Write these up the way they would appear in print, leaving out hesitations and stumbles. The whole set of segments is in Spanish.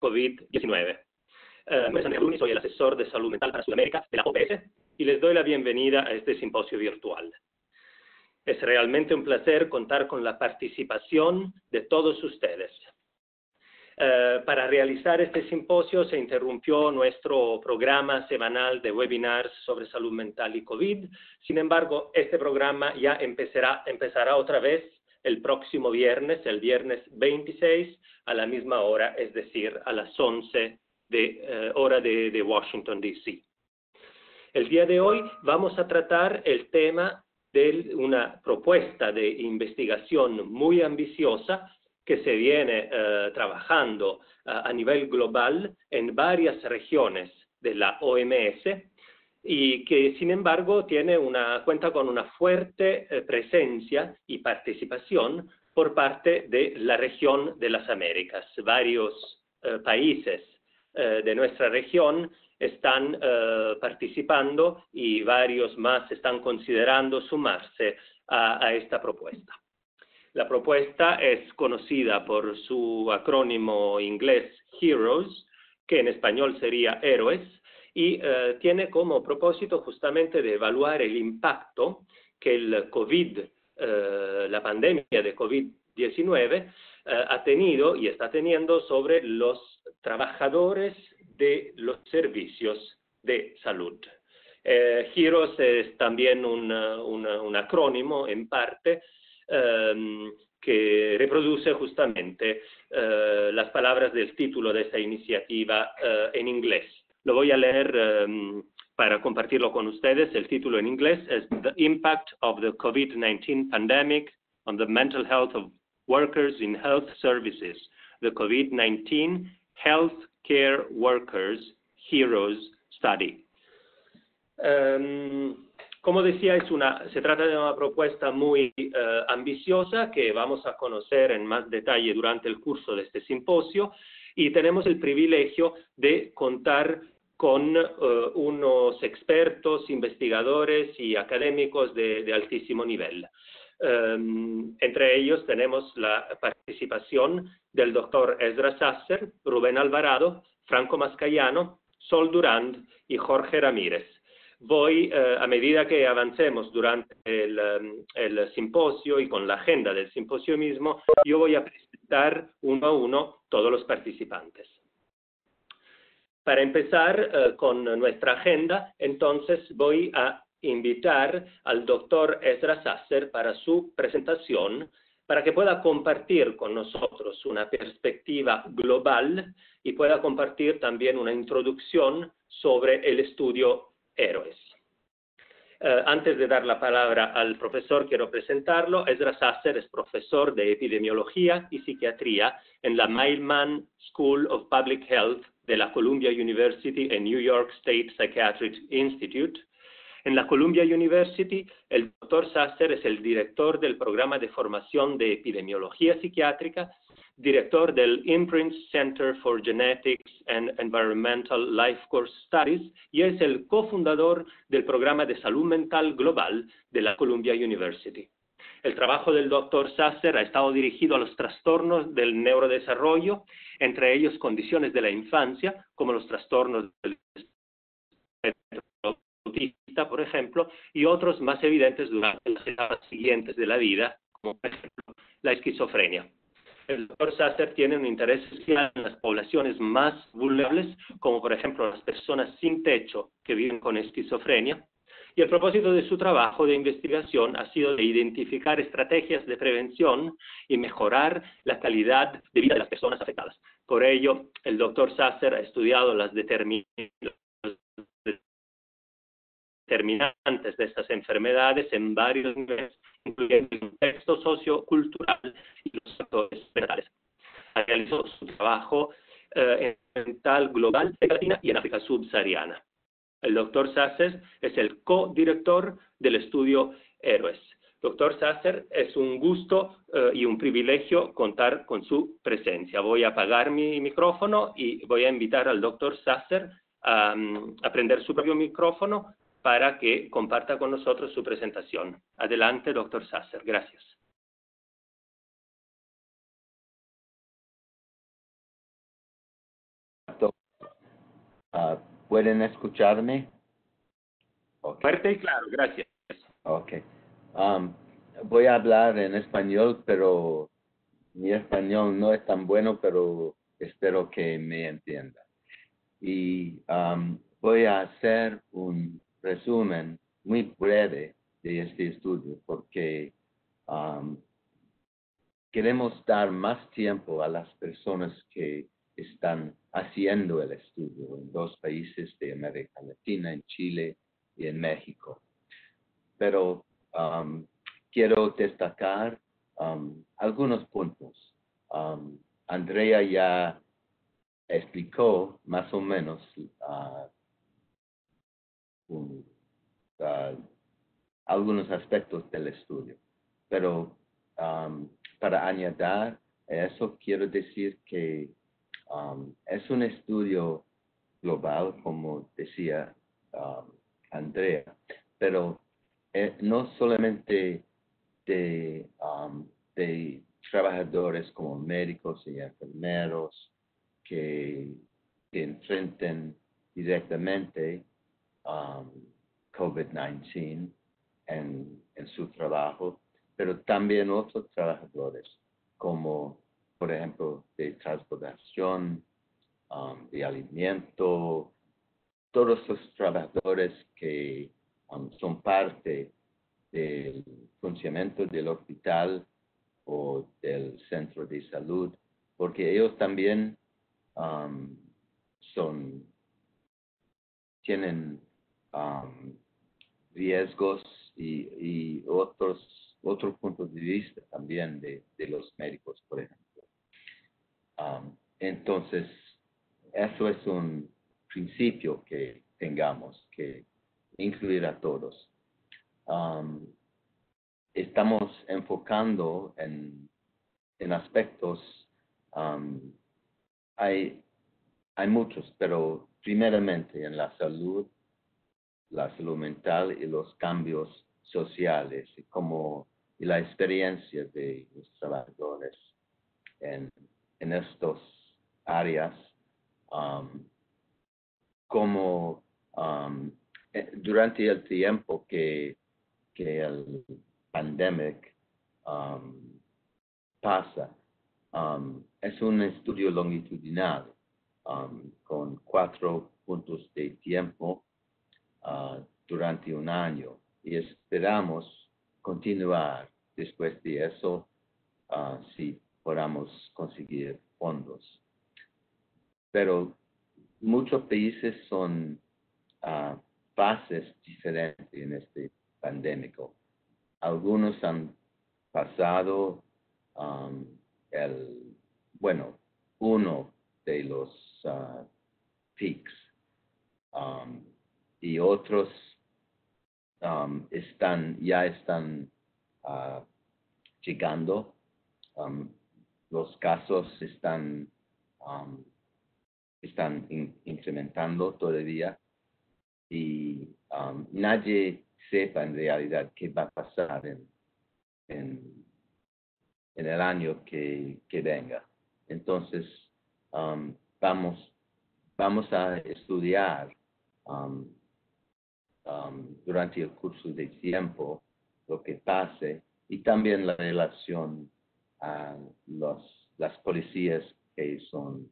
COVID-19. Mi nombre es Andrea Bruni, soy el asesor de salud mental para Sudamérica de la OPS y les doy la bienvenida a este simposio virtual. Es realmente un placer contar con la participación de todos ustedes. Para realizar este simposio se interrumpió nuestro programa semanal de webinars sobre salud mental y COVID. Sin embargo, este programa ya empezará otra vez el próximo viernes, el viernes 26, a la misma hora, es decir, a las 11 hora de Washington, D.C. El día de hoy vamos a tratar el tema de una propuesta de investigación muy ambiciosa que se viene trabajando a nivel global en varias regiones de la OMS y que, sin embargo, cuenta con una fuerte presencia y participación por parte de la región de las Américas. Varios países de nuestra región están participando y varios más están considerando sumarse a esta propuesta. La propuesta es conocida por su acrónimo inglés HEROES, que en español sería Héroes, y tiene como propósito justamente de evaluar el impacto que la pandemia de COVID-19 ha tenido y está teniendo sobre los trabajadores de los servicios de salud. HEROES es también un acrónimo en parte que reproduce justamente las palabras del título de esta iniciativa en inglés. Lo voy a leer para compartirlo con ustedes. El título en inglés es The Impact of the COVID-19 Pandemic on the Mental Health of Workers in Health Services, the COVID-19 Healthcare Workers HEROES Study. Como decía, se trata de una propuesta muy ambiciosa que vamos a conocer en más detalle durante el curso de este simposio y tenemos el privilegio de contar con unos expertos, investigadores y académicos de altísimo nivel. Entre ellos tenemos la participación del doctor Ezra Sasser, Rubén Alvarado, Franco Mascayano, Sol Durand y Jorge Ramírez. A medida que avancemos durante el simposio y con la agenda del simposio mismo, yo voy a presentar uno a uno todos los participantes. Para empezar con nuestra agenda, entonces voy a invitar al doctor Ezra Sasser para su presentación, para que pueda compartir con nosotros una perspectiva global y pueda compartir también una introducción sobre el estudio HEROES. Antes de dar la palabra al profesor, quiero presentarlo. Ezra Sasser es profesor de epidemiología y psiquiatría en la Mailman School of Public Health de la Columbia University en New York State Psychiatric Institute. En la Columbia University, el doctor Sasser es el director del programa de formación de epidemiología psiquiátrica, director del Imprint Center for Genetics and Environmental Life Course Studies y es el cofundador del programa de salud mental global de la Columbia University. El trabajo del doctor Sasser ha estado dirigido a los trastornos del neurodesarrollo, entre ellos condiciones de la infancia, como los trastornos del autista, por ejemplo, y otros más evidentes durante las etapas siguientes de la vida, como por ejemplo la esquizofrenia. El doctor Sasser tiene un interés especial en las poblaciones más vulnerables, como por ejemplo las personas sin techo que viven con esquizofrenia, y el propósito de su trabajo de investigación ha sido de identificar estrategias de prevención y mejorar la calidad de vida de las personas afectadas. Por ello, el doctor Sasser ha estudiado las determinantes de estas enfermedades en varios niveles, incluyendo el contexto sociocultural y los factores mentales. Ha realizado su trabajo en mental global, en América Latina y en África subsahariana. El doctor Sasser es el co-director del estudio HEROES. Doctor Sasser, es un gusto y un privilegio contar con su presencia. Voy a apagar mi micrófono y voy a invitar al doctor Sasser a prender su propio micrófono para que comparta con nosotros su presentación. Adelante, doctor Sasser. Gracias. Ah, ¿pueden escucharme? Ok. Fuerte y claro, gracias. Ok. Voy a hablar en español, pero mi español no es tan bueno, pero espero que me entienda. Y voy a hacer un resumen muy breve de este estudio, porque um, queremos dar más tiempo a las personas que están haciendo el estudio en dos países de América Latina, en Chile y en México. Pero quiero destacar algunos puntos. Andrea ya explicó más o menos un- ah, algunos aspectos del estudio, pero para añadir a eso quiero decir que es un estudio global, como decía Andrea, pero no solamente de trabajadores como médicos y enfermeros que, que enfrenten directamente COVID-19 en su trabajo, pero también otros trabajadores, como por ejemplo de transportación, de alimento, todos los trabajadores que son parte del funcionamiento del hospital o del centro de salud, porque ellos también um, son, tienen riesgos y otros puntos de vista también de los médicos, por ejemplo. Entonces, eso es un principio que tengamos que incluir a todos. Um, Estamos enfocando en aspectos, um, hay, hay muchos, pero primeramente en la salud mental y los cambios sociales, y la experiencia de los trabajadores en, en estas áreas, um, como durante el tiempo que el pandemic pasa. Es un estudio longitudinal con 4 puntos de tiempo durante un año y esperamos continuar después de eso si podamos conseguir fondos. Pero muchos países son fases diferentes en este pandémico. Algunos han pasado um, el, bueno, uno de los peaks y otros ya están llegando. Los casos um, están incrementando todavía y nadie sepa en realidad qué va a pasar en el año que venga. Entonces, um, vamos, vamos a estudiar durante el curso de tiempo lo que pase y también la relación a las policías que son,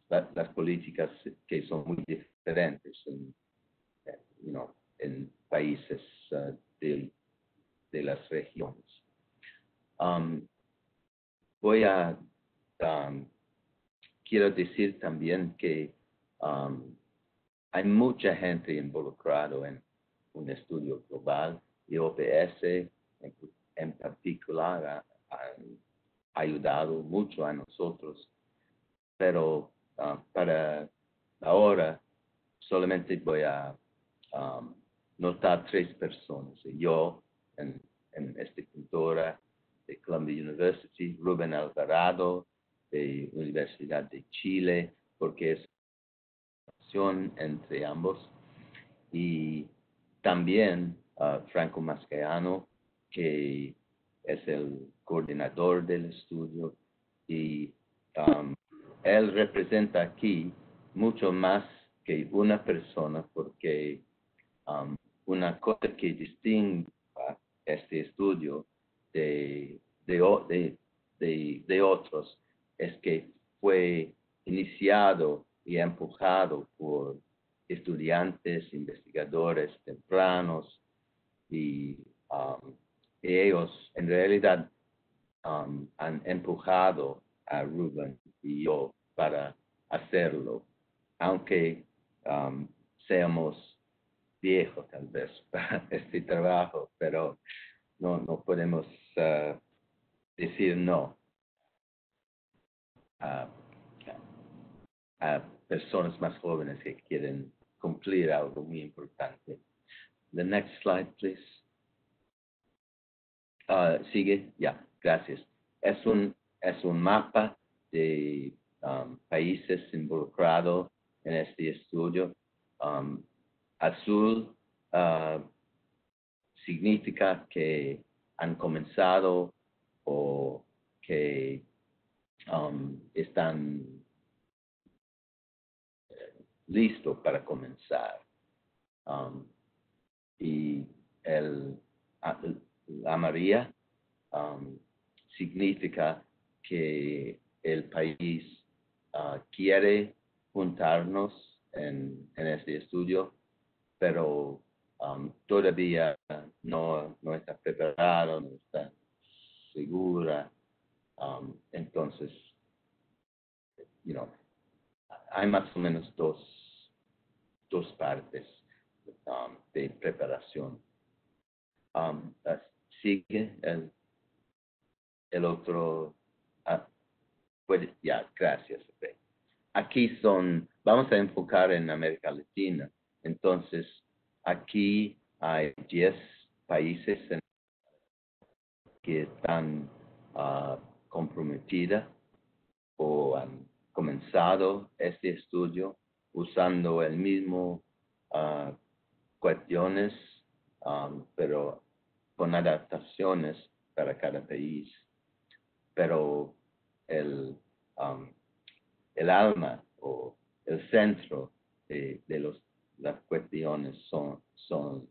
las políticas que son muy diferentes en países de las regiones. Voy a, quiero decir también que hay mucha gente involucrada en un estudio global y OPS en particular han ayudado mucho a nosotros, pero para ahora solamente voy a notar 3 personas. Yo en esta cultura de Columbia University, Rubén Alvarado de Universidad de Chile, porque es entre ambos, y también Franco Mascayano, que es el coordinador del estudio, y él representa aquí mucho más que una persona, porque una cosa que distingue este estudio de otros es que fue iniciado y empujado por estudiantes, investigadores tempranos, y ellos en realidad han empujado a Rubén y yo para hacerlo, aunque seamos viejos tal vez para este trabajo, pero no podemos decir no a, a personas más jóvenes que quieren cumplir algo muy importante. The next slide, please. Sigue, ya, gracias. Es un mapa de países involucrados en este estudio. Azul significa que han comenzado o que están listos para comenzar. Y la amarilla significa que el país quiere juntarnos en este estudio, pero todavía no está preparado, no está segura. Entonces, hay más o menos dos partes de preparación. Sigue el otro. Ya, gracias. Aquí vamos a enfocar en América Latina. Entonces, aquí hay 10 países que están comprometidos o han comenzado este estudio usando el mismo cuestiones, pero con adaptaciones para cada país. Pero el alma o el centro de las cuestiones son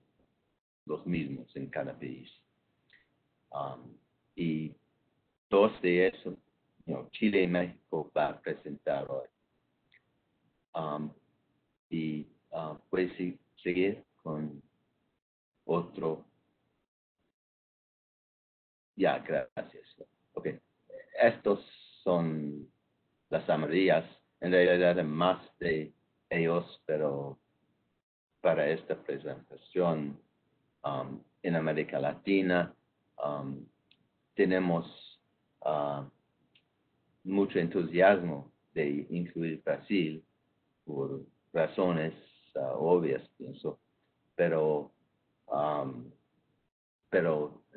los mismos en cada país. Y dos de esos, Chile y México va a presentar hoy. Puedes seguir con otro. Ya, gracias. Ok. Estos son las amarillas. En realidad hay más de ellos, pero para esta presentación en América Latina tenemos mucho entusiasmo de incluir Brasil por razones obvias, pienso, pero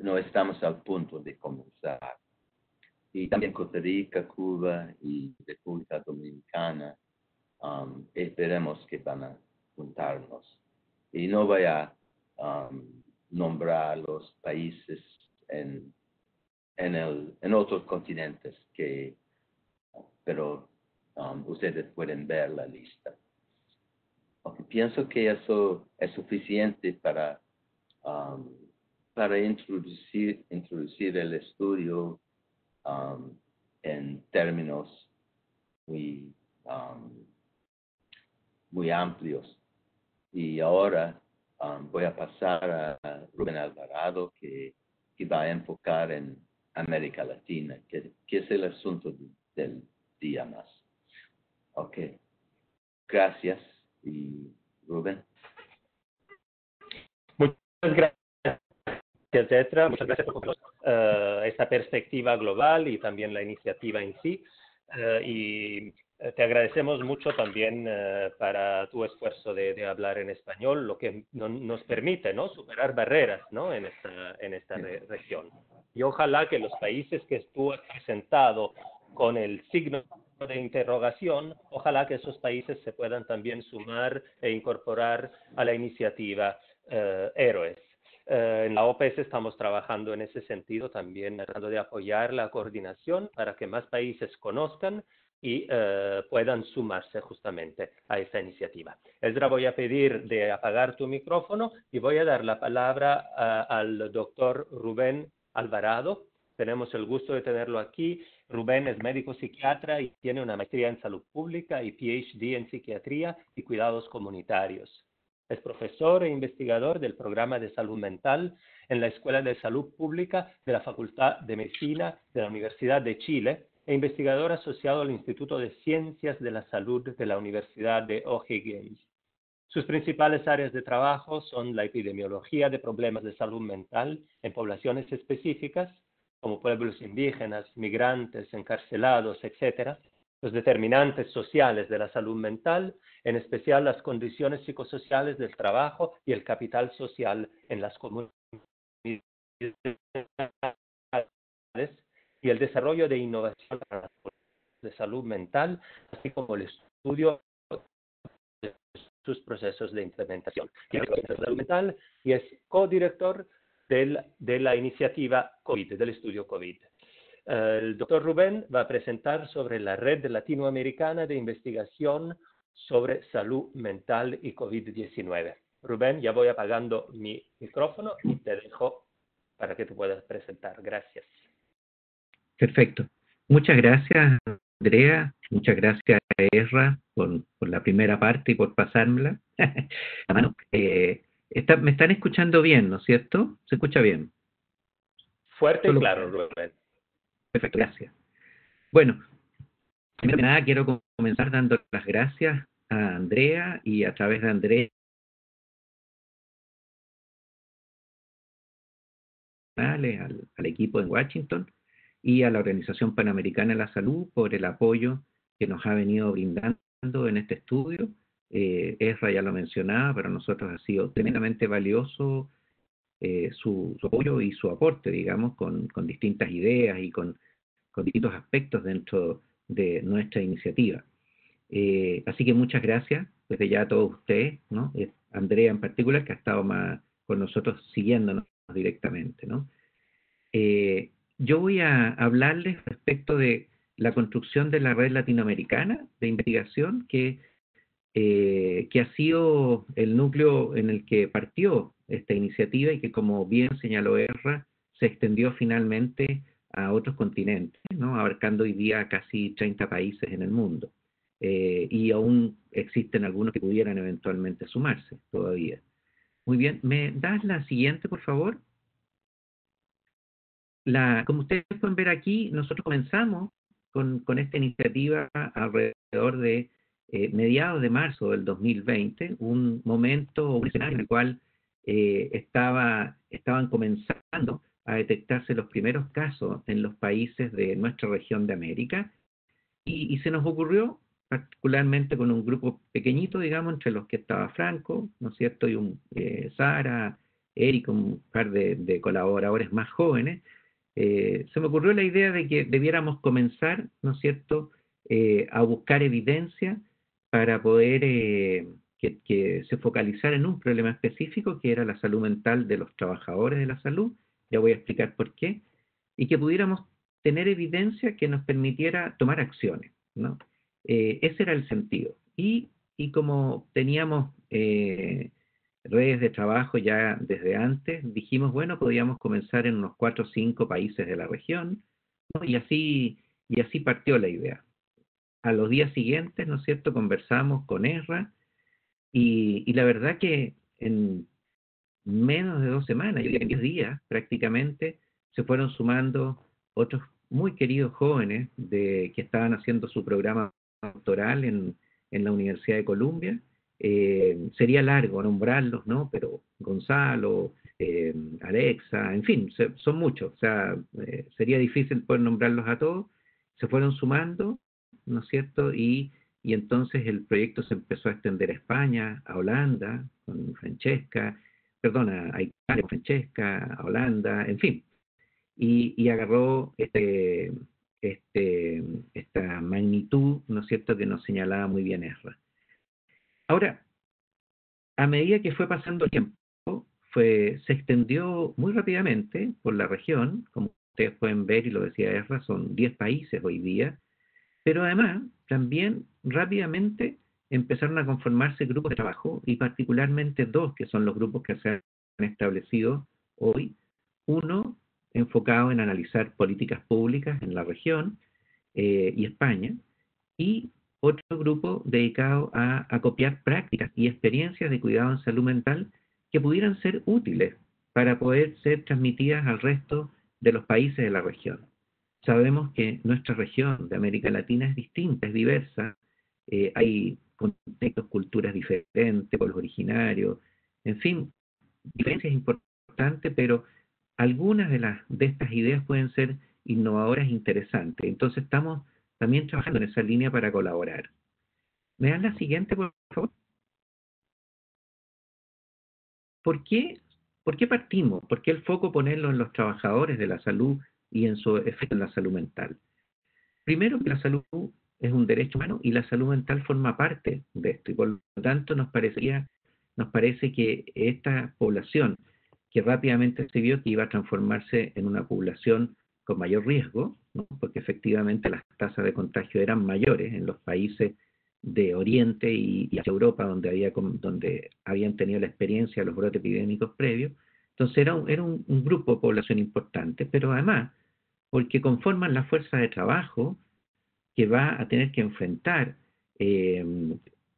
no estamos al punto de comenzar. Y también Costa Rica, Cuba y República Dominicana, esperemos que van a juntarnos. Y no voy a nombrar los países en otros continentes, pero ustedes pueden ver la lista. Okay, pienso que eso es suficiente para introducir el estudio en términos muy amplios. Y ahora voy a pasar a Rubén Alvarado, que va a enfocar en América Latina, que es el asunto del día más. Ok. Gracias. Y Rubén. Muchas gracias, Ezra. Muchas gracias por esta perspectiva global y también la iniciativa en sí. Y te agradecemos mucho también para tu esfuerzo de hablar en español, lo que nos permite, ¿no?, superar barreras, ¿no?, en esta región. Y ojalá que los países que tú has presentado con el signo de interrogación, ojalá que esos países se puedan también sumar e incorporar a la iniciativa Héroes. En la OPS estamos trabajando en ese sentido también, tratando de apoyar la coordinación para que más países conozcan y puedan sumarse justamente a esta iniciativa. Ezra, voy a pedir de apagar tu micrófono y voy a dar la palabra al doctor Rubén Alvarado. Tenemos el gusto de tenerlo aquí. Rubén es médico psiquiatra y tiene una maestría en salud pública y PhD en psiquiatría y cuidados comunitarios. Es profesor e investigador del programa de salud mental en la Escuela de Salud Pública de la Facultad de Medicina de la Universidad de Chile e investigador asociado al Instituto de Ciencias de la Salud de la Universidad de O'Higgins. Sus principales áreas de trabajo son la epidemiología de problemas de salud mental en poblaciones específicas, como pueblos indígenas, migrantes, encarcelados, etc., los determinantes sociales de la salud mental, en especial las condiciones psicosociales del trabajo y el capital social en las comunidades, y el desarrollo de innovación para las políticas de salud mental, así como el estudio de sus procesos de implementación. De salud mental y es codirector de la iniciativa COVID, del estudio COVID. El doctor Rubén va a presentar sobre la red latinoamericana de investigación sobre salud mental y COVID-19. Rubén, ya voy apagando mi micrófono y te dejo para que te puedas presentar. Gracias. Perfecto. Muchas gracias, Andrea. Muchas gracias, Ezra, por la primera parte y por pasármela. La mano. Me están escuchando bien, ¿no es cierto? ¿Se escucha bien? Fuerte y claro, Rubén. Perfecto, gracias. Bueno, primero que nada quiero comenzar dando las gracias a Andrea y a través de Andrea al equipo en Washington y a la Organización Panamericana de la Salud por el apoyo que nos ha venido brindando en este estudio. Ezra ya lo mencionaba, para nosotros ha sido tremendamente valioso su apoyo y su aporte, digamos, con distintas ideas y con distintos aspectos dentro de nuestra iniciativa. Así que muchas gracias desde ya a todos ustedes, ¿no? Andrea en particular, que ha estado más con nosotros siguiéndonos directamente, ¿no? Yo voy a hablarles respecto de la construcción de la red latinoamericana de investigación que ha sido el núcleo en el que partió esta iniciativa y que, como bien señaló Ezra, se extendió finalmente a otros continentes, ¿no? Abarcando hoy día casi 30 países en el mundo. Y aún existen algunos que pudieran eventualmente sumarse todavía. Muy bien, ¿me das la siguiente, por favor? Como ustedes pueden ver aquí, nosotros comenzamos con esta iniciativa alrededor de mediados de marzo del 2020, un momento, un escenario en el cual estaban comenzando a detectarse los primeros casos en los países de nuestra región de América, y se nos ocurrió, particularmente con un grupo pequeñito, digamos, entre los que estaba Franco, ¿no es cierto?, y Sara, Eric, un par de colaboradores más jóvenes. Se me ocurrió la idea de que debiéramos comenzar, ¿no es cierto?, a buscar evidencia para poder que se focalizara en un problema específico, que era la salud mental de los trabajadores de la salud. Ya voy a explicar por qué, y que pudiéramos tener evidencia que nos permitiera tomar acciones, ¿no? Ese era el sentido. Y como teníamos redes de trabajo ya desde antes, dijimos, bueno, podíamos comenzar en unos 4 o 5 países de la región, ¿no? Y así partió la idea. A los días siguientes, ¿no es cierto?, conversamos con Ezra, y la verdad que en menos de 2 semanas, yo diría en 10 días prácticamente, se fueron sumando otros muy queridos jóvenes que estaban haciendo su programa doctoral en la Universidad de Columbia. Sería largo nombrarlos, ¿no? Pero Gonzalo, Alexa, en fin, son muchos. O sea, sería difícil poder nombrarlos a todos. Se fueron sumando, ¿no es cierto? Y entonces el proyecto se empezó a extender a España, a Holanda, con Francesca, perdona, a Italia con Francesca, a Holanda, en fin. Y agarró esta magnitud, ¿no es cierto?, que nos señalaba muy bien Ezra. Ahora, a medida que fue pasando el tiempo, se extendió muy rápidamente por la región. Como ustedes pueden ver, y lo decía Ezra, son 10 países hoy día, Pero además, también rápidamente empezaron a conformarse grupos de trabajo, y particularmente dos, que son los grupos que se han establecido hoy. Uno enfocado en analizar políticas públicas en la región y España, y otro grupo dedicado a copiar prácticas y experiencias de cuidado en salud mental que pudieran ser útiles para poder ser transmitidas al resto de los países de la región. Sabemos que nuestra región de América Latina es distinta, es diversa, hay contextos, culturas diferentes, pueblos originarios, en fin, diferencias importantes, pero algunas de estas ideas pueden ser innovadoras e interesantes. Entonces estamos también trabajando en esa línea para colaborar. ¿Me dan la siguiente, por favor? ¿Por qué, ¿Por qué partimos? ¿Por qué el foco ponerlo en los trabajadores de la salud y en su efecto en la salud mental? Primero, que la salud es un derecho humano y la salud mental forma parte de esto, y por lo tanto nos parece que esta población, que rápidamente se vio que iba a transformarse en una población con mayor riesgo, ¿no? Porque efectivamente las tasas de contagio eran mayores en los países de Oriente y hacia Europa, donde habían tenido la experiencia de los brotes epidémicos previos. Entonces era un grupo de población importante, pero además porque conforman la fuerza de trabajo que va a tener que enfrentar eh,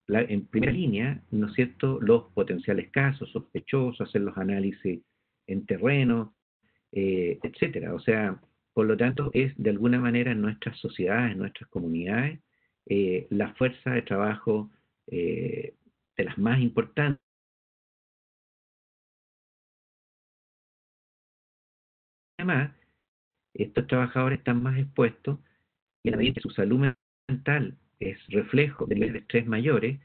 en primera línea, ¿no es cierto?, los potenciales casos sospechosos, hacer los análisis en terreno, etcétera. O sea, por lo tanto, es de alguna manera en nuestras sociedades, en nuestras comunidades, la fuerza de trabajo de las más importantes. Además, estos trabajadores están más expuestos, y a la medida que su salud mental es reflejo de niveles de estrés mayores,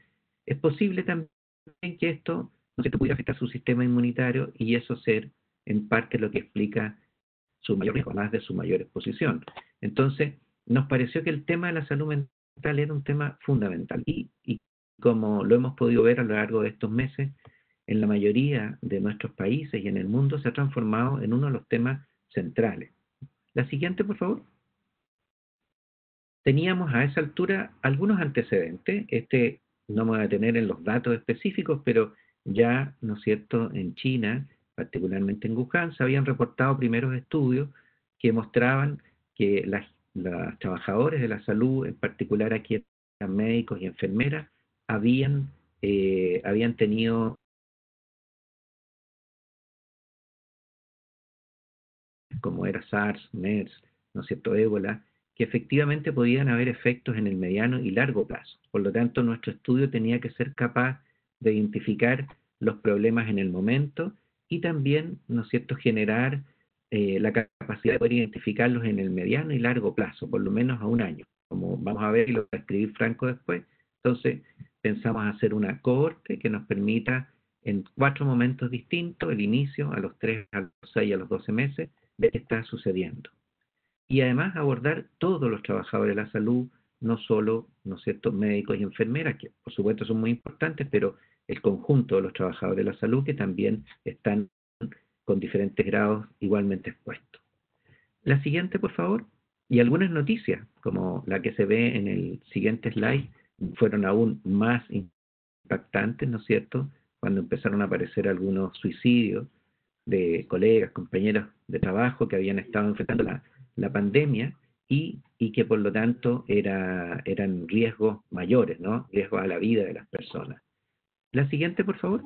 es posible también que esto, no sé, pudiera afectar su sistema inmunitario, y eso ser en parte lo que explica su mayor riesgo, además de su mayor exposición. Entonces, nos pareció que el tema de la salud mental era un tema fundamental, y como lo hemos podido ver a lo largo de estos meses, en la mayoría de nuestros países y en el mundo se ha transformado en uno de los temas centrales. La siguiente, por favor. Teníamos a esa altura algunos antecedentes. No me voy a detener en los datos específicos, pero ya, ¿no es cierto?, en China, particularmente en Wuhan, se habían reportado primeros estudios que mostraban que las trabajadores de la salud, en particular aquí eran médicos y enfermeras, habían tenido, como era SARS, MERS, ¿no es cierto?, ébola, que efectivamente podían haber efectos en el mediano y largo plazo. Por lo tanto, nuestro estudio tenía que ser capaz de identificar los problemas en el momento, y también, ¿no es cierto?, generar la capacidad de poder identificarlos en el mediano y largo plazo, por lo menos a un año, como vamos a ver y lo va a escribir Franco después. Entonces, pensamos hacer una cohorte que nos permita en 4 momentos distintos, el inicio, a los 3, a los 6, a los 12 meses, ver qué está sucediendo. Y además abordar todos los trabajadores de la salud, no solo, ¿no es cierto?, médicos y enfermeras, que por supuesto son muy importantes, pero el conjunto de los trabajadores de la salud que también están con diferentes grados igualmente expuestos. La siguiente, por favor. Y algunas noticias, como la que se ve en el siguiente slide, fueron aún más impactantes, ¿no es cierto?, cuando empezaron a aparecer algunos suicidios de colegas, compañeros de trabajo que habían estado enfrentando la pandemia, y que por lo tanto eran riesgos mayores, ¿no? Riesgos a la vida de las personas. La siguiente, por favor.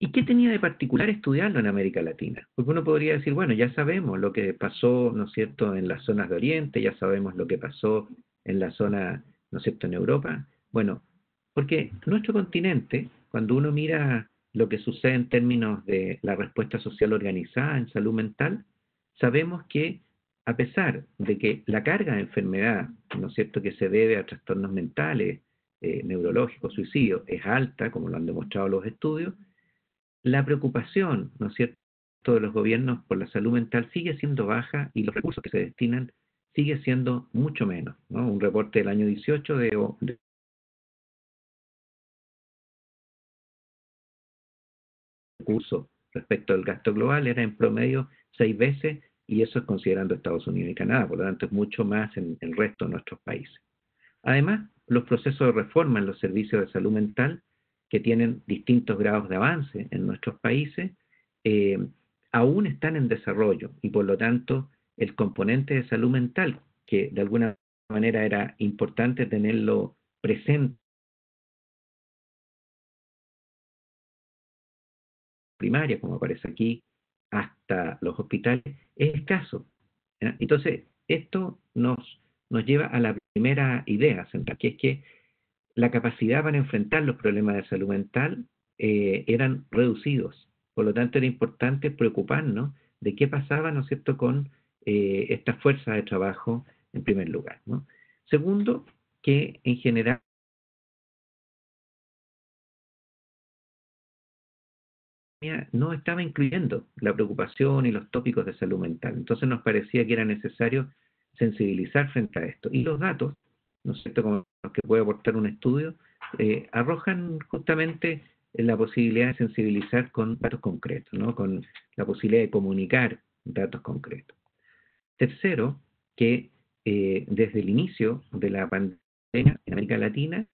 ¿Y qué tenía de particular estudiarlo en América Latina? Porque uno podría decir, bueno, ya sabemos lo que pasó, ¿no es cierto?, en las zonas de Oriente, ya sabemos lo que pasó en la zona, ¿no es cierto?, en Europa. Bueno, porque nuestro continente, cuando uno mira lo que sucede en términos de la respuesta social organizada en salud mental, sabemos que a pesar de que la carga de enfermedad, ¿no es cierto?, que se debe a trastornos mentales, neurológicos, suicidios, es alta, como lo han demostrado los estudios, la preocupación, ¿no es cierto?, de los gobiernos por la salud mental sigue siendo baja, y los recursos que se destinan sigue siendo mucho menos, ¿no? Un reporte del año 18 de recursos respecto al gasto global era en promedio 6 veces y eso es considerando Estados Unidos y Canadá, por lo tanto es mucho más en el resto de nuestros países. Además, los procesos de reforma en los servicios de salud mental, que tienen distintos grados de avance en nuestros países, aún están en desarrollo y por lo tanto el componente de salud mental, que de alguna manera era importante tenerlo presente primaria, como aparece aquí, hasta los hospitales, es escaso. ¿Ya? Entonces, esto nos lleva a la primera idea central, que es que la capacidad para enfrentar los problemas de salud mental eran reducidos. Por lo tanto, era importante preocuparnos de qué pasaba, ¿no es cierto?, con esta fuerza de trabajo en primer lugar, ¿no? Segundo, que en general no estaba incluyendo la preocupación y los tópicos de salud mental. Entonces nos parecía que era necesario sensibilizar frente a esto. Y los datos, ¿no es cierto?, como los que puede aportar un estudio, arrojan justamente la posibilidad de sensibilizar con datos concretos, ¿no?, con la posibilidad de comunicar datos concretos. Tercero, que desde el inicio de la pandemia en América Latina,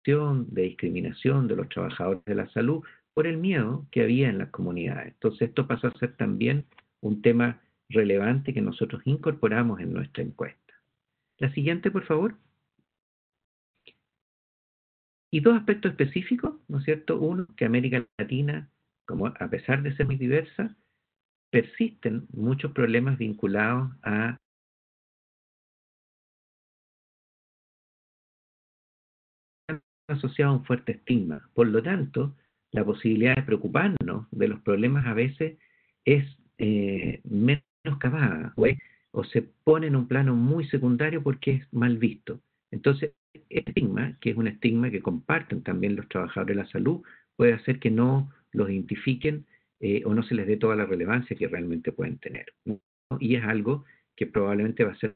de discriminación de los trabajadores de la salud por el miedo que había en las comunidades. Entonces esto pasó a ser también un tema relevante que nosotros incorporamos en nuestra encuesta. La siguiente, por favor. Y dos aspectos específicos, ¿no es cierto? Uno, que América Latina, como a pesar de ser muy diversa, persisten muchos problemas vinculados a asociado a un fuerte estigma. Por lo tanto, la posibilidad de preocuparnos de los problemas a veces es menoscabada o se pone en un plano muy secundario porque es mal visto. Entonces, este estigma, que es un estigma que comparten también los trabajadores de la salud, puede hacer que no los identifiquen o no se les dé toda la relevancia que realmente pueden tener, ¿no? Y es algo que probablemente va a ser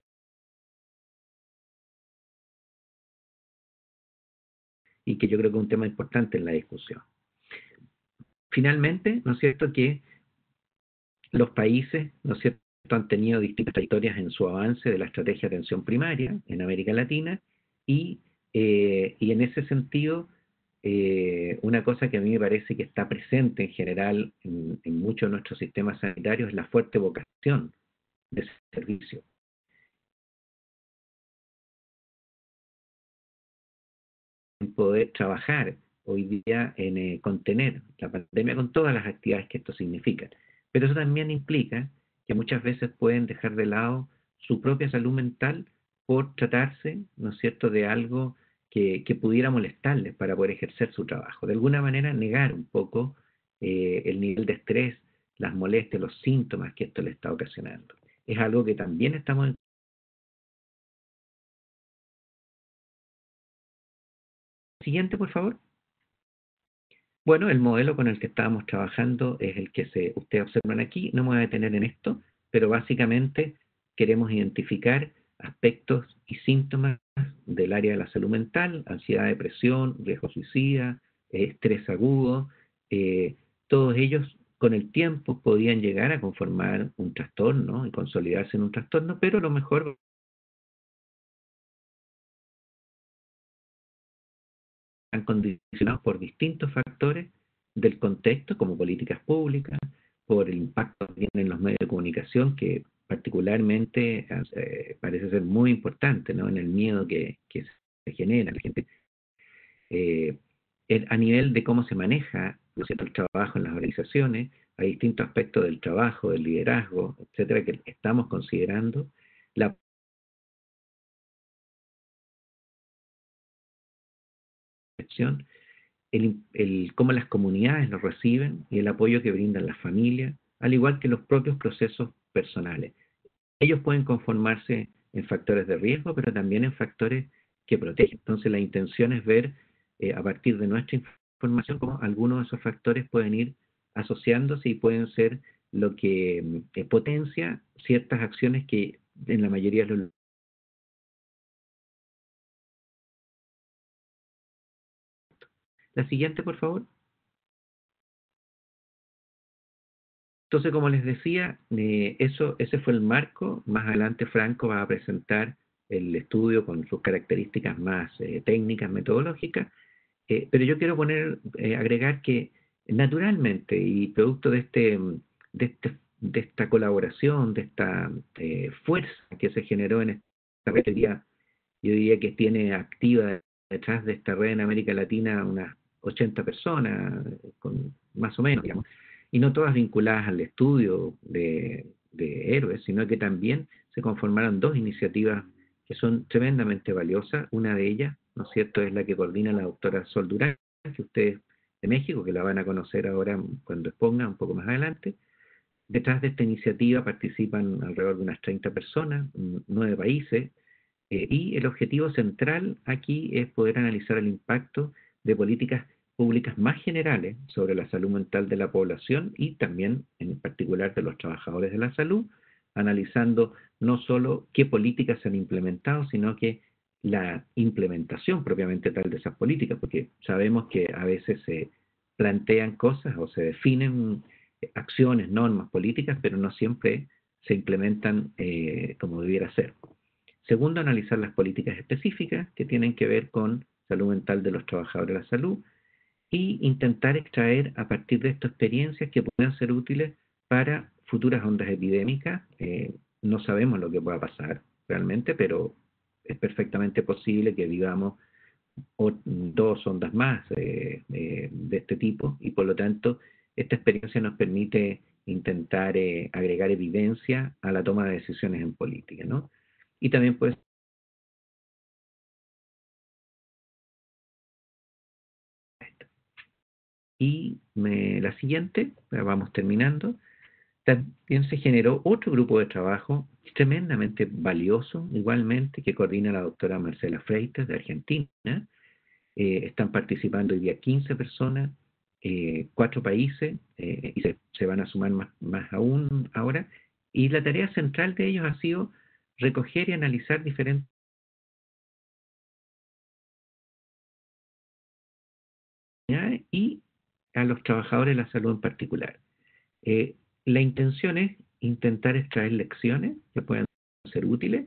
y que yo creo que es un tema importante en la discusión. Finalmente, ¿no es cierto?, que los países, ¿no es cierto?, han tenido distintas trayectorias en su avance de la estrategia de atención primaria en América Latina y en ese sentido, una cosa que a mí me parece que está presente en general en muchos de nuestros sistemas sanitarios es la fuerte vocación de ese servicio. En poder trabajar hoy día en contener la pandemia con todas las actividades que esto significa. Pero eso también implica que muchas veces pueden dejar de lado su propia salud mental por tratarse, ¿no es cierto?, de algo que pudiera molestarles para poder ejercer su trabajo. De alguna manera negar un poco el nivel de estrés, las molestias, los síntomas que esto le está ocasionando. Es algo que también estamos. Siguiente, por favor. Bueno, el modelo con el que estábamos trabajando es el que ustedes observan aquí. No me voy a detener en esto, pero básicamente queremos identificar aspectos y síntomas del área de la salud mental, ansiedad, depresión, riesgo suicida, estrés agudo. Todos ellos con el tiempo podían llegar a conformar un trastorno y consolidarse en un trastorno, pero a lo mejor están condicionados por distintos factores del contexto, como políticas públicas, por el impacto que tienen en los medios de comunicación, que particularmente parece ser muy importante, ¿no?, en el miedo que se genera en la gente. A nivel de cómo se maneja, ¿no es cierto?, el trabajo en las organizaciones, hay distintos aspectos del trabajo, del liderazgo, etcétera, que estamos considerando. La percepción, cómo las comunidades lo reciben y el apoyo que brindan las familias, al igual que los propios procesos personales. Ellos pueden conformarse en factores de riesgo, pero también en factores que protegen. Entonces la intención es ver a partir de nuestra información cómo algunos de esos factores pueden ir asociándose y pueden ser lo que potencia ciertas acciones que en la mayoría de los. La siguiente, por favor. Entonces, como les decía, ese fue el marco. Más adelante Franco va a presentar el estudio con sus características más técnicas, metodológicas, pero yo quiero agregar que naturalmente y producto de esta colaboración, de esta fuerza que se generó en esta red, yo diría que tiene activa detrás de esta red en América Latina unas 80 personas, más o menos, digamos, y no todas vinculadas al estudio de héroes, sino que también se conformaron dos iniciativas que son tremendamente valiosas. Una de ellas, ¿no es cierto?, es la que coordina la doctora Sol Durán, que ustedes de México, que la van a conocer ahora cuando exponga un poco más adelante. Detrás de esta iniciativa participan alrededor de unas 30 personas, 9 países, y el objetivo central aquí es poder analizar el impacto de políticas públicas más generales sobre la salud mental de la población y también en particular de los trabajadores de la salud, analizando no solo qué políticas se han implementado, sino que la implementación propiamente tal de esas políticas, porque sabemos que a veces se plantean cosas o se definen acciones, normas, políticas, pero no siempre se implementan como debiera ser. Segundo, analizar las políticas específicas que tienen que ver con salud mental de los trabajadores de la salud y intentar extraer a partir de estas experiencias que puedan ser útiles para futuras ondas epidémicas. No sabemos lo que pueda pasar realmente, pero es perfectamente posible que vivamos dos ondas más de este tipo y por lo tanto esta experiencia nos permite intentar agregar evidencia a la toma de decisiones en política, ¿no? Y también pues la siguiente, vamos terminando, también se generó otro grupo de trabajo tremendamente valioso, igualmente, que coordina la doctora Marcela Freitas de Argentina. Están participando hoy día 15 personas, 4 países, y se van a sumar más aún ahora. Y la tarea central de ellos ha sido recoger y analizar diferentes y a los trabajadores de la salud en particular. La intención es intentar extraer lecciones que puedan ser útiles,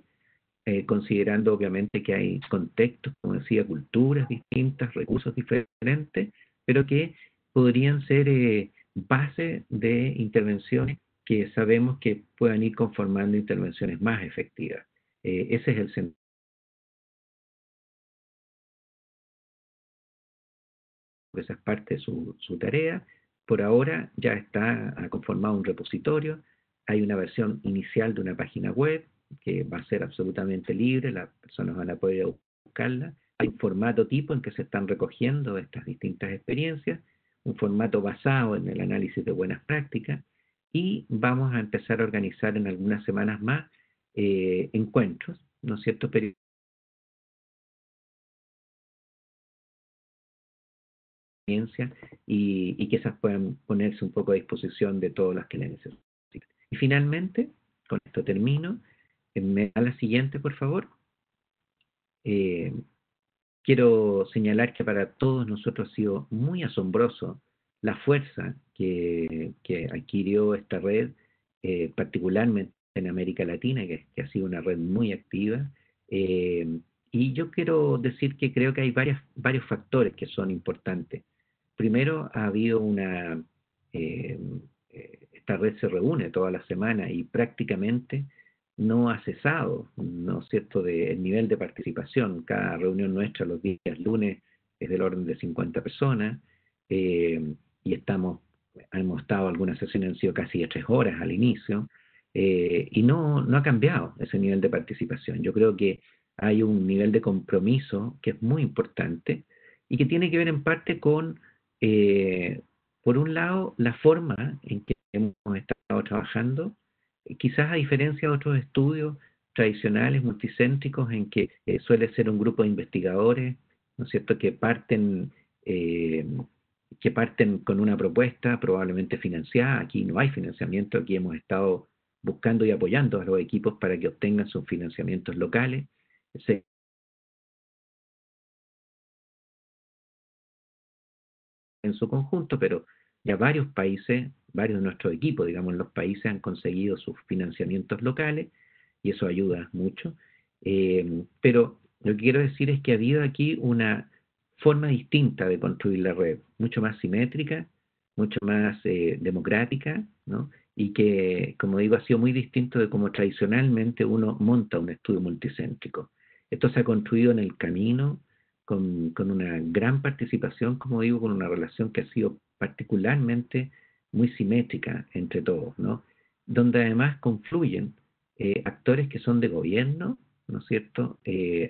considerando obviamente que hay contextos, como decía, culturas distintas, recursos diferentes, pero que podrían ser base de intervenciones que sabemos que puedan ir conformando intervenciones más efectivas. Ese es el sentido. Esa es parte de su tarea. Por ahora ya está conformado un repositorio, hay una versión inicial de una página web que va a ser absolutamente libre, las personas van a poder buscarla. Hay un formato tipo en que se están recogiendo estas distintas experiencias, un formato basado en el análisis de buenas prácticas, y vamos a empezar a organizar en algunas semanas más encuentros, ¿no es cierto?, y que esas puedan ponerse un poco a disposición de todos los que le necesiten. Y finalmente, con esto termino, me da la siguiente, por favor. Quiero señalar que para todos nosotros ha sido muy asombroso la fuerza que adquirió esta red, particularmente en América Latina, que ha sido una red muy activa. Y yo quiero decir que creo que hay varios factores que son importantes. Primero, ha habido esta red se reúne toda la semana y prácticamente no ha cesado, ¿no es cierto?, el nivel de participación. Cada reunión nuestra los días lunes es del orden de 50 personas, y hemos estado, algunas sesiones han sido casi de 3 horas al inicio, y no ha cambiado ese nivel de participación. Yo creo que hay un nivel de compromiso que es muy importante y que tiene que ver en parte con, por un lado, la forma en que hemos estado trabajando, quizás a diferencia de otros estudios tradicionales, multicéntricos, en que suele ser un grupo de investigadores, ¿no es cierto?, eh, que parten con una propuesta probablemente financiada. Aquí no hay financiamiento, aquí hemos estado buscando y apoyando a los equipos para que obtengan sus financiamientos locales. En su conjunto, pero ya varios países, varios de nuestros equipos, digamos, en los países han conseguido sus financiamientos locales y eso ayuda mucho. Pero lo que quiero decir es que ha habido aquí una forma distinta de construir la red, mucho más simétrica, mucho más democrática, ¿no? Y que, como digo, ha sido muy distinto de cómo tradicionalmente uno monta un estudio multicéntrico. Esto se ha construido en el camino con una gran participación, como digo, con una relación que ha sido particularmente muy simétrica entre todos, ¿no? Donde además confluyen actores que son de gobierno, ¿no es cierto?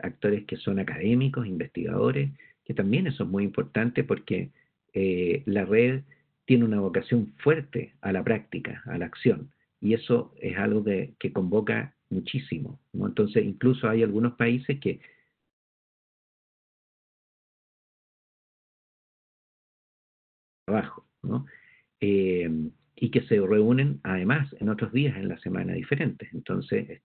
Actores que son académicos, investigadores, que también eso es muy importante porque la red tiene una vocación fuerte a la práctica, a la acción, y eso es algo que convoca muchísimo, ¿no? Entonces, incluso hay algunos países que trabajo, ¿no? Y que se reúnen además en otros días en la semana diferentes. Entonces,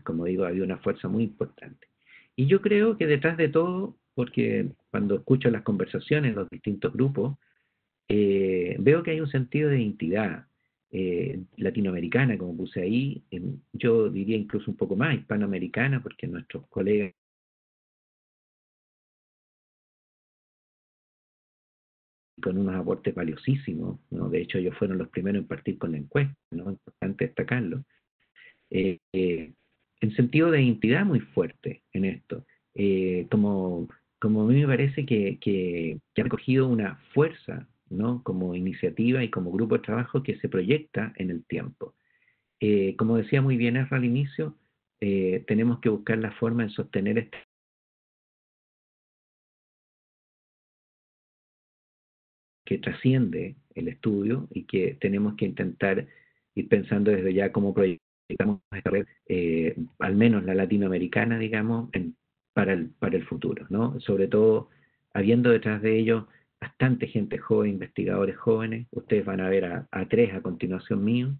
como digo, hay una fuerza muy importante. Y yo creo que detrás de todo, porque cuando escucho las conversaciones en los distintos grupos, veo que hay un sentido de identidad latinoamericana, como puse ahí, yo diría incluso un poco más hispanoamericana, porque nuestros colegas con unos aportes valiosísimos, ¿no? De hecho, ellos fueron los primeros en partir con la encuesta, ¿no? Importante destacarlo. Eh, eh, en sentido de identidad muy fuerte en esto. Como a mí me parece que ha recogido una fuerza, ¿no? Como iniciativa y como grupo de trabajo que se proyecta en el tiempo. Como decía muy bien Efra al inicio, tenemos que buscar la forma de sostener este que trasciende el estudio y que tenemos que intentar ir pensando desde ya cómo proyectamos esta red, al menos la latinoamericana, digamos, para el futuro, ¿no? Sobre todo habiendo detrás de ello bastante gente joven, investigadores jóvenes, ustedes van a ver a tres a continuación mío,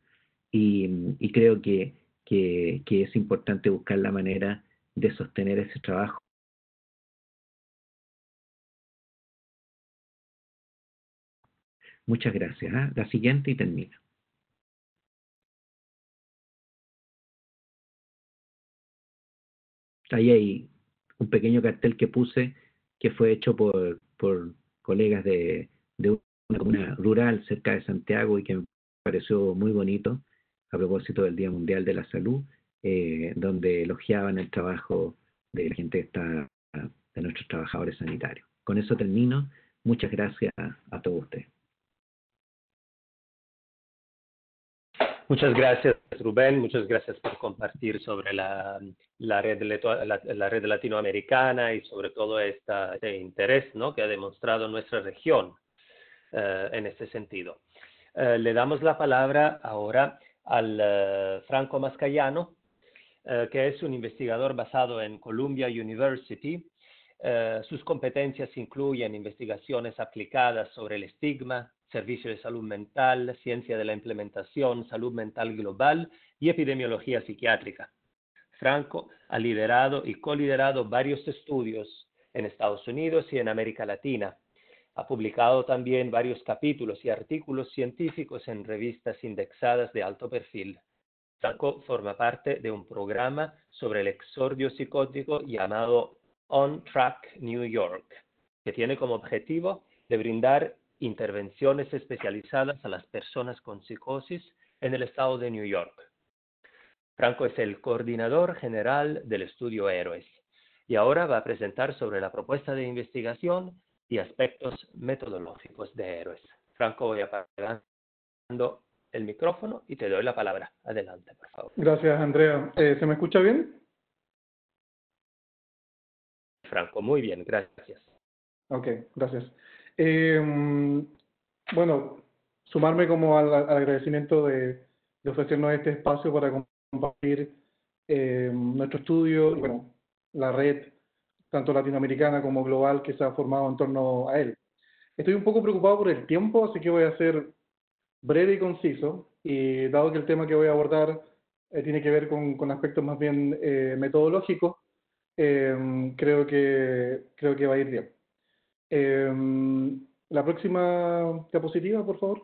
y creo que es importante buscar la manera de sostener ese trabajo. Muchas gracias. ¿Ah? La siguiente y termino. Ahí hay un pequeño cartel que puse que fue hecho por colegas de una comuna rural cerca de Santiago y que me pareció muy bonito a propósito del Día Mundial de la Salud, donde elogiaban el trabajo de la gente que está, de nuestros trabajadores sanitarios. Con eso termino. Muchas gracias a todos ustedes. Muchas gracias, Rubén. Muchas gracias por compartir sobre la red latinoamericana y sobre todo este interés, ¿no?, que ha demostrado nuestra región en este sentido. Le damos la palabra ahora al Franco Mascayano, que es un investigador basado en Columbia University. Sus competencias incluyen investigaciones aplicadas sobre el estigma, servicio de salud mental, ciencia de la implementación, salud mental global y epidemiología psiquiátrica. Franco ha liderado y coliderado varios estudios en Estados Unidos y en América Latina. Ha publicado también varios capítulos y artículos científicos en revistas indexadas de alto perfil. Franco forma parte de un programa sobre el exordio psicótico llamado On Track New York, que tiene como objetivo de brindar intervenciones especializadas a las personas con psicosis en el estado de New York. Franco es el coordinador general del estudio Héroes y ahora va a presentar sobre la propuesta de investigación y aspectos metodológicos de Héroes. Franco, voy apagando el micrófono y te doy la palabra. Adelante, por favor. Gracias, Andrea. ¿Se me escucha bien? Franco, muy bien, gracias. Ok, gracias. Bueno, sumarme como al agradecimiento de ofrecernos este espacio para compartir nuestro estudio y, bueno, la red, tanto latinoamericana como global, que se ha formado en torno a él. Estoy un poco preocupado por el tiempo, así que voy a ser breve y conciso, y dado que el tema que voy a abordar tiene que ver con aspectos más bien metodológicos, creo que va a ir bien. La próxima diapositiva, por favor.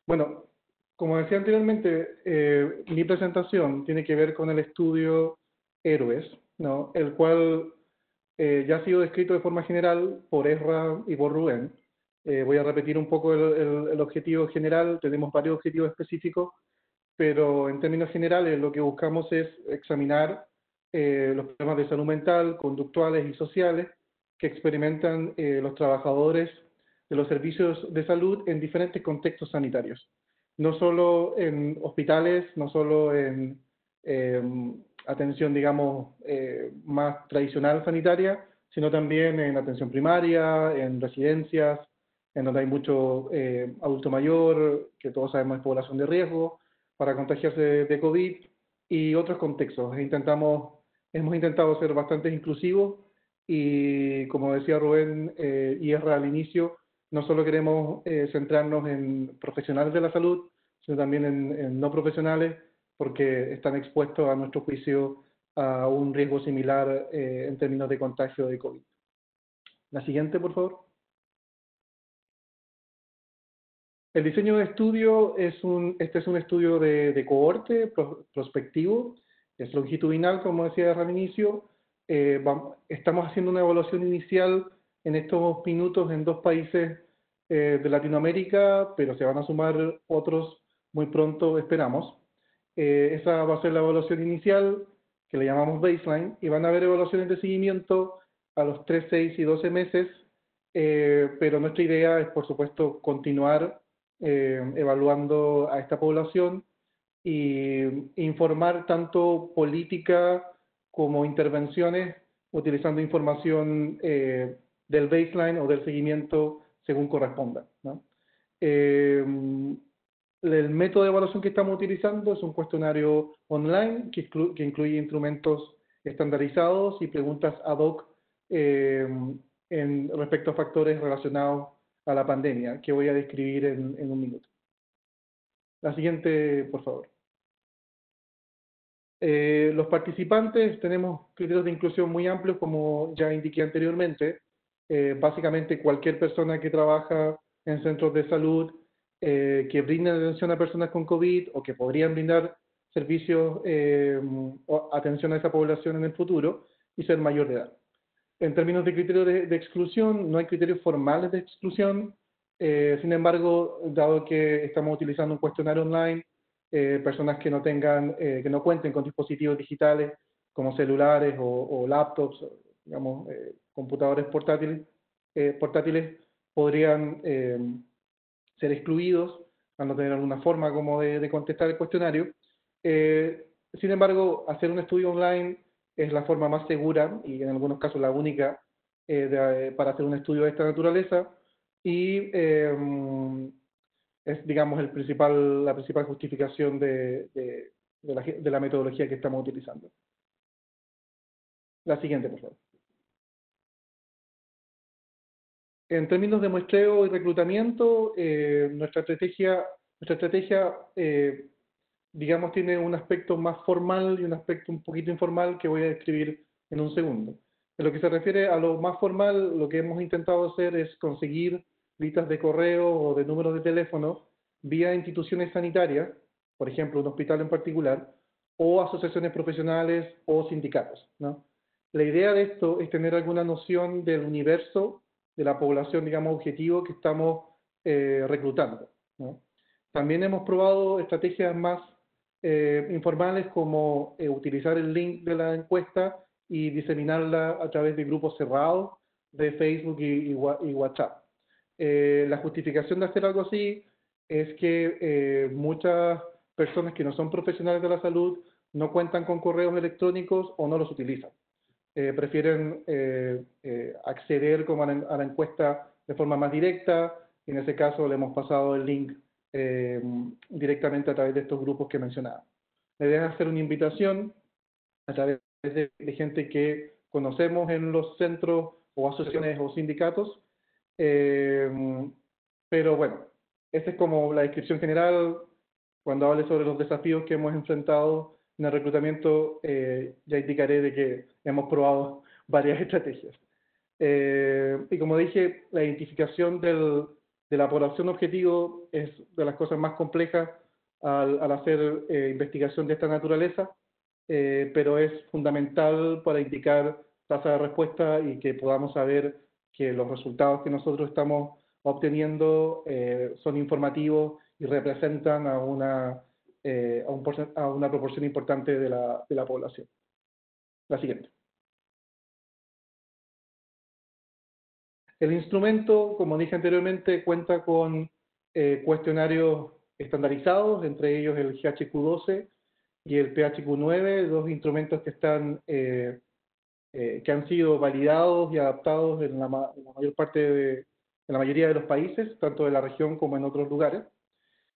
Bueno, como decía anteriormente, mi presentación tiene que ver con el estudio Héroes, ¿no? El cual ya ha sido descrito de forma general por Ezra y por Rubén. Voy a repetir un poco el objetivo general. Tenemos varios objetivos específicos, pero en términos generales lo que buscamos es examinar los problemas de salud mental, conductuales y sociales que experimentan los trabajadores de los servicios de salud en diferentes contextos sanitarios. No solo en hospitales, no solo en atención, digamos, más tradicional sanitaria, sino también en atención primaria, en residencias, en donde hay mucho adulto mayor, que todos sabemos es población de riesgo, para contagiarse de COVID, y otros contextos. Hemos intentado ser bastante inclusivos y, como decía Rubén y Ezra al inicio, no solo queremos centrarnos en profesionales de la salud, sino también en no profesionales, porque están expuestos a nuestro juicio a un riesgo similar en términos de contagio de COVID. La siguiente, por favor. El diseño de estudio este es un estudio de cohorte prospectivo, es longitudinal, como decía al inicio. Estamos haciendo una evaluación inicial en estos minutos en 2 países de Latinoamérica, pero se van a sumar otros muy pronto, esperamos. Esa va a ser la evaluación inicial, que le llamamos baseline, y van a haber evaluaciones de seguimiento a los 3, 6 y 12 meses, pero nuestra idea es, por supuesto, continuar evaluando a esta población y informar tanto política como intervenciones utilizando información del baseline o del seguimiento según corresponda, ¿no? El método de evaluación que estamos utilizando es un cuestionario online que incluye instrumentos estandarizados y preguntas ad hoc respecto a factores relacionados a la pandemia, que voy a describir en un minuto. La siguiente, por favor. Los participantes tenemos criterios de inclusión muy amplios, como ya indiqué anteriormente. Básicamente cualquier persona que trabaja en centros de salud que brindan atención a personas con COVID o que podrían brindar servicios o atención a esa población en el futuro y ser mayor de edad. En términos de criterios de exclusión, no hay criterios formales de exclusión. Sin embargo, dado que estamos utilizando un cuestionario online, personas que no que no cuenten con dispositivos digitales como celulares o laptops, digamos, computadores portátiles podrían ser excluidos al no tener alguna forma como de contestar el cuestionario. Sin embargo, hacer un estudio online es la forma más segura y en algunos casos la única para hacer un estudio de esta naturaleza y es, digamos, la principal justificación de la metodología que estamos utilizando. La siguiente, por favor. En términos de muestreo y reclutamiento, nuestra estrategia digamos, tiene un aspecto más formal y un aspecto un poquito informal que voy a describir en un segundo. En lo que se refiere a lo más formal, lo que hemos intentado hacer es conseguir listas de correo o de números de teléfono vía instituciones sanitarias, por ejemplo, un hospital en particular, o asociaciones profesionales o sindicatos, ¿no? La idea de esto es tener alguna noción del universo de la población, digamos, objetivo que estamos reclutando, ¿no? También hemos probado estrategias más informales como utilizar el link de la encuesta y diseminarla a través de grupos cerrados de Facebook y WhatsApp. La justificación de hacer algo así es que muchas personas que no son profesionales de la salud no cuentan con correos electrónicos o no los utilizan. Prefieren acceder como a la encuesta de forma más directa, y en ese caso le hemos pasado el link directamente a través de estos grupos que mencionaba. La idea es hacer una invitación a través de gente que conocemos en los centros o asociaciones o sindicatos, pero bueno, esta es como la descripción general. Cuando hable sobre los desafíos que hemos enfrentado en el reclutamiento, ya indicaré de que hemos probado varias estrategias. Y como dije, la identificación de la población objetivo es de las cosas más complejas al hacer investigación de esta naturaleza, pero es fundamental para indicar tasa de respuesta y que podamos saber que los resultados que nosotros estamos obteniendo son informativos y representan a una proporción importante de la población. La siguiente. El instrumento, como dije anteriormente, cuenta con cuestionarios estandarizados, entre ellos el GHQ-12 y el PHQ-9, dos instrumentos que que han sido validados y adaptados en la mayor parte en la mayoría de los países, tanto de la región como en otros lugares.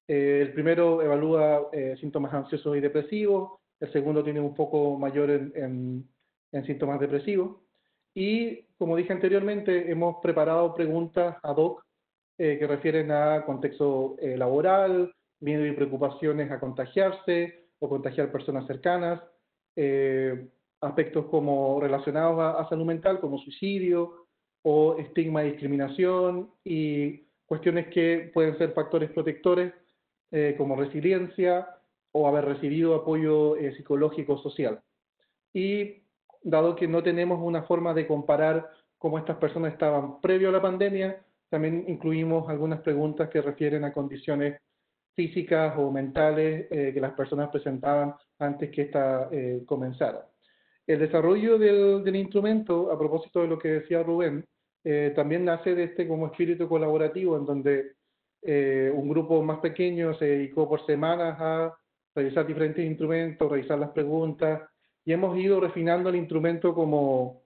El primero evalúa síntomas ansiosos y depresivos, el segundo tiene un foco mayor en síntomas depresivos. Y, como dije anteriormente, hemos preparado preguntas ad hoc que refieren a contexto laboral, miedo y preocupaciones a contagiarse o contagiar personas cercanas, aspectos como relacionados a salud mental, como suicidio o estigma y discriminación, y cuestiones que pueden ser factores protectores como resiliencia o haber recibido apoyo psicológico social. Y dado que no tenemos una forma de comparar cómo estas personas estaban previo a la pandemia, también incluimos algunas preguntas que refieren a condiciones físicas o mentales que las personas presentaban antes que esta comenzara. El desarrollo del instrumento, a propósito de lo que decía Rubén, también nace de este como espíritu colaborativo en donde un grupo más pequeño se dedicó por semanas a revisar diferentes instrumentos, revisar las preguntas, y hemos ido refinando el instrumento como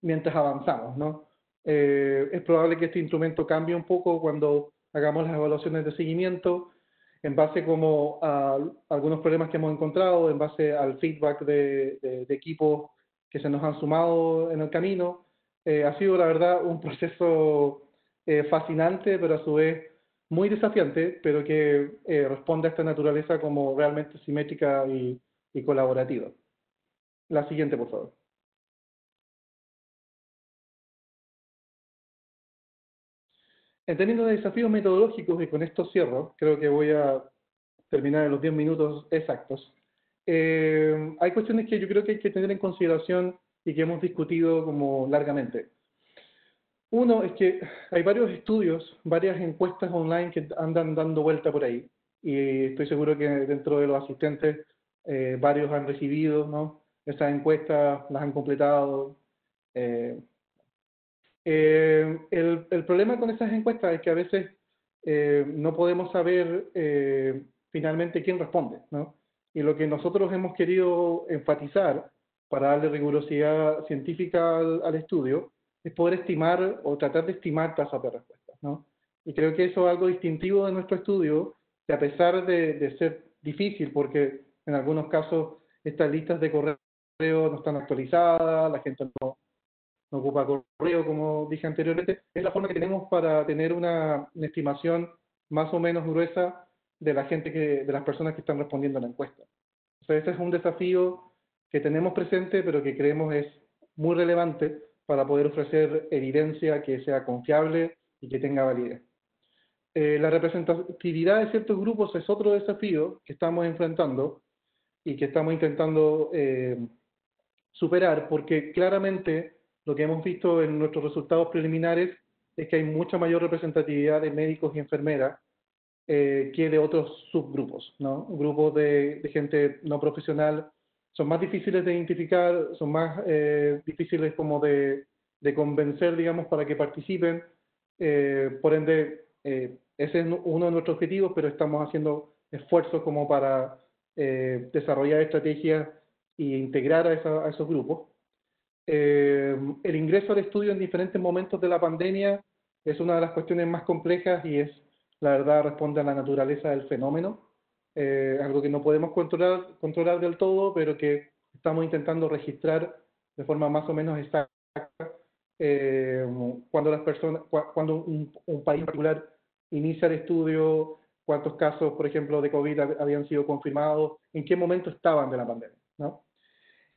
mientras avanzamos, ¿no? Es probable que este instrumento cambie un poco cuando hagamos las evaluaciones de seguimiento, en base como a algunos problemas que hemos encontrado, en base al feedback de equipos que se nos han sumado en el camino. Ha sido, la verdad, un proceso fascinante, pero a su vez muy desafiante, pero que responde a esta naturaleza como realmente simétrica y colaborativa. La siguiente, por favor. En términos de desafíos metodológicos, y con esto cierro, creo que voy a terminar en los 10 minutos exactos, hay cuestiones que yo creo que hay que tener en consideración y que hemos discutido como largamente. Uno es que hay varios estudios, varias encuestas online que andan dando vuelta por ahí, y estoy seguro que dentro de los asistentes varios han recibido, ¿no? Esas encuestas, las han completado. El problema con esas encuestas es que a veces no podemos saber finalmente quién responde, ¿no? Y lo que nosotros hemos querido enfatizar para darle rigurosidad científica al estudio es poder estimar o tratar de estimar tasas de respuesta, ¿no? Y creo que eso es algo distintivo de nuestro estudio, que a pesar de ser difícil, porque en algunos casos estas listas de correo no están actualizadas, la gente no ocupa correo, como dije anteriormente, es la forma que tenemos para tener una estimación más o menos gruesa de la gente de las personas que están respondiendo a la encuesta. O sea, ese es un desafío que tenemos presente, pero que creemos es muy relevante para poder ofrecer evidencia que sea confiable y que tenga validez. La representatividad de ciertos grupos es otro desafío que estamos enfrentando y que estamos intentando superar, porque claramente lo que hemos visto en nuestros resultados preliminares es que hay mucha mayor representatividad de médicos y enfermeras que de otros subgrupos, ¿no? Grupos de gente no profesional son más difíciles de identificar, son más difíciles como de convencer, digamos, para que participen. Por ende, ese es uno de nuestros objetivos, pero estamos haciendo esfuerzos como para desarrollar estrategias e integrar a esos grupos. El ingreso al estudio en diferentes momentos de la pandemia es una de las cuestiones más complejas y es, la verdad, responde a la naturaleza del fenómeno, algo que no podemos controlar del todo, pero que estamos intentando registrar de forma más o menos exacta cuando un país en particular inicia el estudio, cuántos casos, por ejemplo, de COVID habían sido confirmados, en qué momento estaban de la pandemia, ¿no?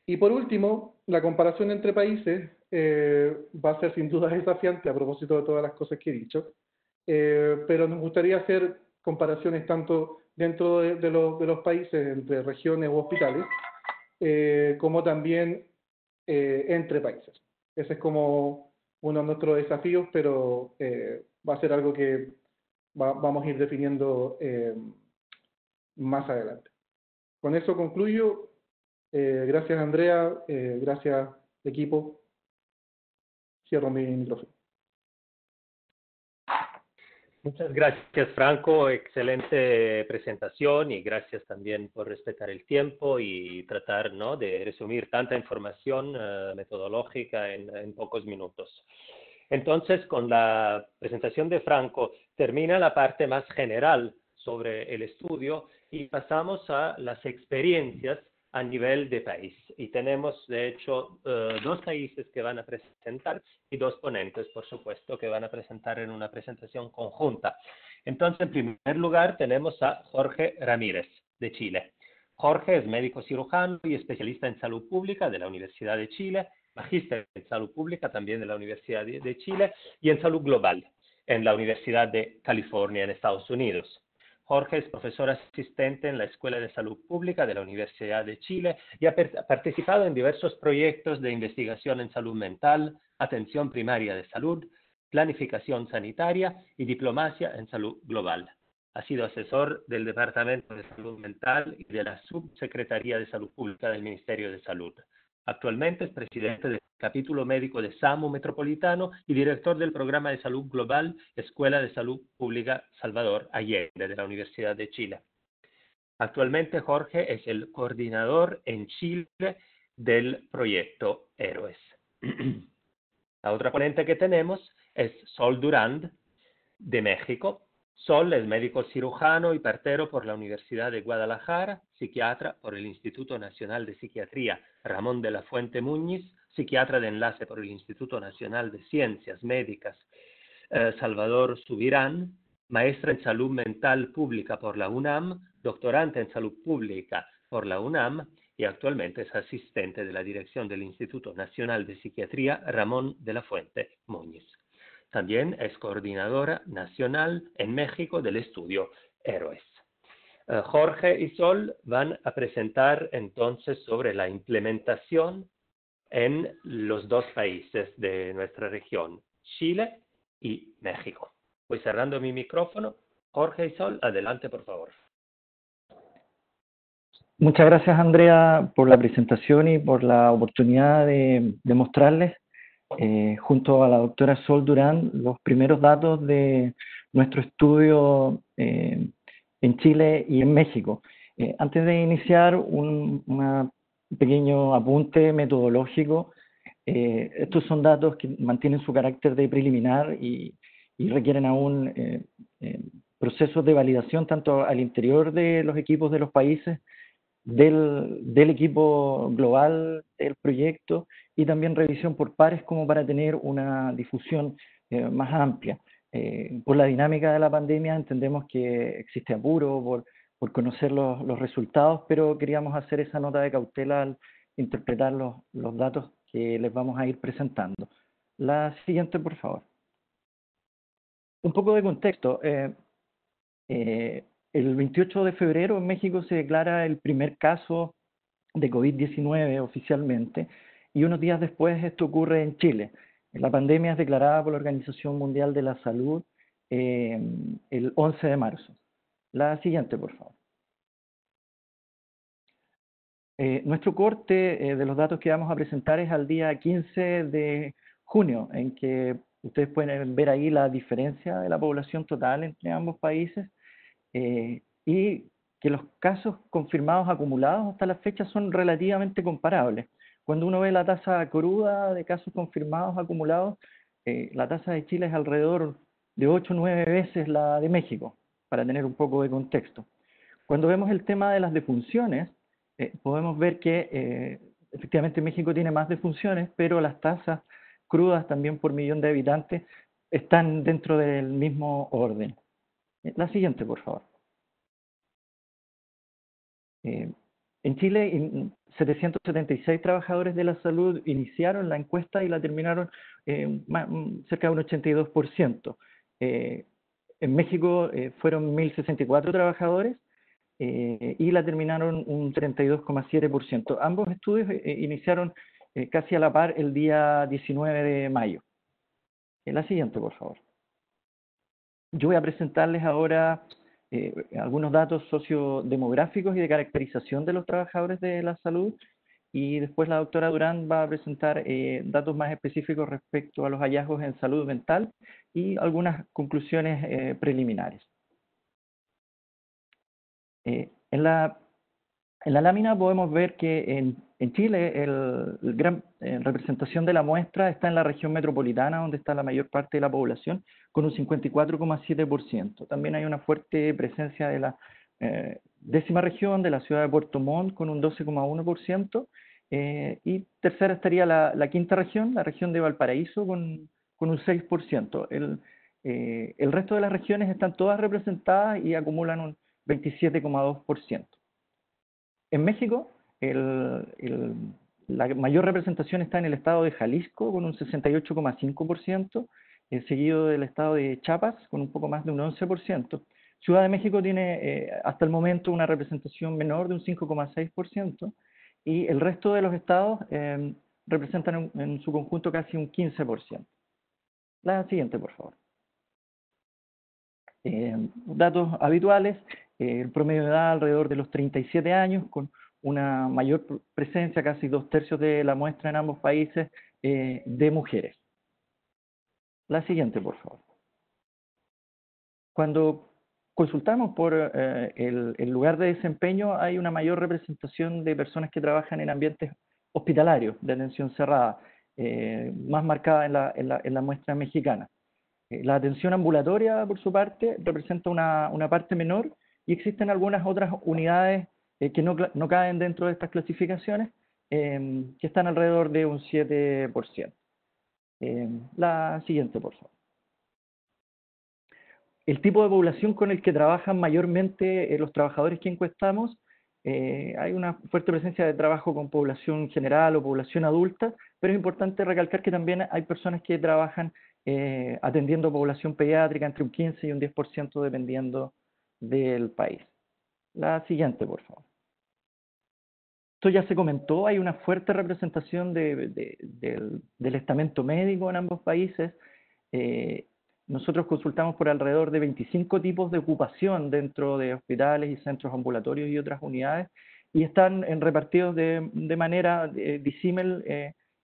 Y por último, la comparación entre países va a ser sin duda desafiante a propósito de todas las cosas que he dicho, pero nos gustaría hacer comparaciones tanto dentro de los países, entre regiones u hospitales, como también entre países. Ese es como uno de nuestros desafíos, pero va a ser algo que vamos a ir definiendo más adelante. Con eso concluyo. Gracias, Andrea. Gracias, equipo. Cierro mi micrófono. Muchas gracias, Franco. Excelente presentación y gracias también por respetar el tiempo y tratar, ¿no?, de resumir tanta información metodológica en pocos minutos. Entonces, con la presentación de Franco, termina la parte más general sobre el estudio y pasamos a las experiencias a nivel de país. Y tenemos, de hecho, dos países que van a presentar y dos ponentes, por supuesto, que van a presentar en una presentación conjunta. Entonces, en primer lugar, tenemos a Jorge Ramírez, de Chile. Jorge es médico cirujano y especialista en salud pública de la Universidad de Chile, magíster en salud pública también de la Universidad de Chile y en salud global en la Universidad de California en Estados Unidos. Jorge es profesor asistente en la Escuela de Salud Pública de la Universidad de Chile y ha participado en diversos proyectos de investigación en salud mental, atención primaria de salud, planificación sanitaria y diplomacia en salud global. Ha sido asesor del Departamento de Salud Mental y de la Subsecretaría de Salud Pública del Ministerio de Salud. Actualmente es presidente del capítulo médico de SAMU Metropolitano y director del programa de salud global Escuela de Salud Pública Salvador Allende de la Universidad de Chile. Actualmente Jorge es el coordinador en Chile del proyecto Héroes. La otra ponente que tenemos es Sol Durand, de México. Sol es médico cirujano y partero por la Universidad de Guadalajara, psiquiatra por el Instituto Nacional de Psiquiatría Ramón de la Fuente Muñiz, psiquiatra de enlace por el Instituto Nacional de Ciencias Médicas Salvador Subirán, maestra en salud mental pública por la UNAM, doctorante en salud pública por la UNAM y actualmente es asistente de la dirección del Instituto Nacional de Psiquiatría Ramón de la Fuente Muñiz. También es coordinadora nacional en México del estudio Héroes. Jorge y Sol van a presentar entonces sobre la implementación en los dos países de nuestra región, Chile y México. Voy cerrando mi micrófono. Jorge y Sol, adelante, por favor. Muchas gracias, Andrea, por la presentación y por la oportunidad de mostrarles junto a la doctora Sol Durán los primeros datos de nuestro estudio en Chile y en México. Antes de iniciar un pequeño apunte metodológico, estos son datos que mantienen su carácter de preliminar y requieren aún procesos de validación tanto al interior de los equipos de los países, del equipo global del proyecto y también revisión por pares como para tener una difusión más amplia. Por la dinámica de la pandemia entendemos que existe apuro por conocer los resultados, pero queríamos hacer esa nota de cautela al interpretar los datos que les vamos a ir presentando. La siguiente, por favor. Un poco de contexto. El 28 de febrero en México se declara el primer caso de COVID-19 oficialmente y unos días después esto ocurre en Chile. La pandemia es declarada por la Organización Mundial de la Salud el 11 de marzo. La siguiente, por favor. Nuestro corte de los datos que vamos a presentar es al día 15 de junio, en que ustedes pueden ver ahí la diferencia de la población total entre ambos países. Y que los casos confirmados acumulados hasta la fecha son relativamente comparables. Cuando uno ve la tasa cruda de casos confirmados acumulados, la tasa de Chile es alrededor de 8 o 9 veces la de México, para tener un poco de contexto. Cuando vemos el tema de las defunciones, podemos ver que efectivamente México tiene más defunciones, pero las tasas crudas también por millón de habitantes están dentro del mismo orden. La siguiente, por favor. En Chile 776 trabajadores de la salud iniciaron la encuesta y la terminaron cerca de un 82%. En México fueron 1.064 trabajadores y la terminaron un 32,7%. Ambos estudios iniciaron casi a la par el día 19 de mayo. La siguiente, por favor. Yo voy a presentarles ahora algunos datos sociodemográficos y de caracterización de los trabajadores de la salud, y después la doctora Durán va a presentar datos más específicos respecto a los hallazgos en salud mental y algunas conclusiones preliminares. En la lámina podemos ver que en Chile la gran representación de la muestra está en la región metropolitana, donde está la mayor parte de la población, con un 54,7%. También hay una fuerte presencia de la décima región, de la ciudad de Puerto Montt, con un 12,1%. Y tercera estaría la quinta región, la región de Valparaíso, con un 6%. El resto de las regiones están todas representadas y acumulan un 27,2%. En México, la mayor representación está en el estado de Jalisco, con un 68,5%, seguido del estado de Chiapas, con un poco más de un 11%. Ciudad de México tiene hasta el momento una representación menor de un 5,6%, y el resto de los estados representan en su conjunto casi un 15%. La siguiente, por favor. Datos habituales. El promedio de edad alrededor de los 37 años, con una mayor presencia, casi 2/3 de la muestra en ambos países, de mujeres. La siguiente, por favor. Cuando consultamos por el lugar de desempeño, hay una mayor representación de personas que trabajan en ambientes hospitalarios, de atención cerrada, más marcada en la muestra mexicana. La atención ambulatoria, por su parte, representa una parte menor, y existen algunas otras unidades que no caen dentro de estas clasificaciones, que están alrededor de un 7%. La siguiente, por favor. El tipo de población con el que trabajan mayormente los trabajadores que encuestamos, hay una fuerte presencia de trabajo con población general o población adulta, pero es importante recalcar que también hay personas que trabajan atendiendo población pediátrica, entre un 15 y un 10% dependiendo del país. La siguiente, por favor. Esto ya se comentó, hay una fuerte representación del estamento médico en ambos países. Nosotros consultamos por alrededor de 25 tipos de ocupación dentro de hospitales y centros ambulatorios y otras unidades, y están repartidos de manera disímil,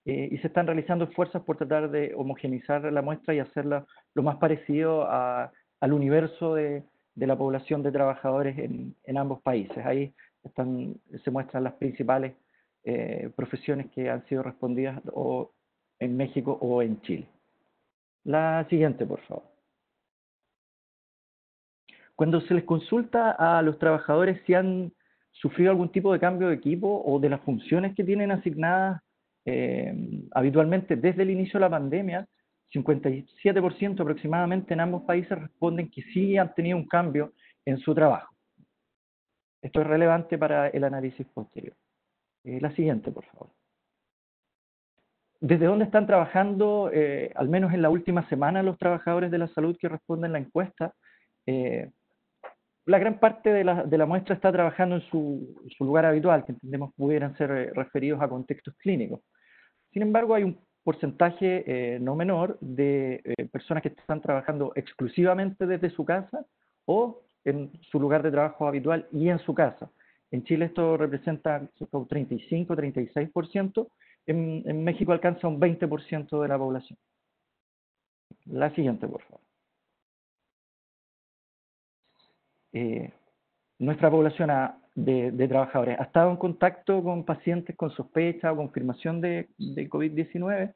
y se están realizando esfuerzos por tratar de homogeneizar la muestra y hacerla lo más parecido al universo de la población de trabajadores en ambos países. Ahí se muestran las principales profesiones que han sido respondidas o en México o en Chile. La siguiente, por favor. Cuando se les consulta a los trabajadores si han sufrido algún tipo de cambio de equipo o de las funciones que tienen asignadas habitualmente desde el inicio de la pandemia, 57% aproximadamente en ambos países responden que sí han tenido un cambio en su trabajo. Esto es relevante para el análisis posterior. La siguiente, por favor. ¿Desde dónde están trabajando, al menos en la última semana, los trabajadores de la salud que responden la encuesta? La gran parte de la muestra está trabajando en su lugar habitual, que entendemos pudieran ser referidos a contextos clínicos. Sin embargo, hay un porcentaje no menor de personas que están trabajando exclusivamente desde su casa o en su lugar de trabajo habitual y en su casa. En Chile esto representa un 35-36%, en México alcanza un 20% de la población. La siguiente, por favor. Nuestra población de trabajadores ha estado en contacto con pacientes con sospecha o confirmación de COVID-19.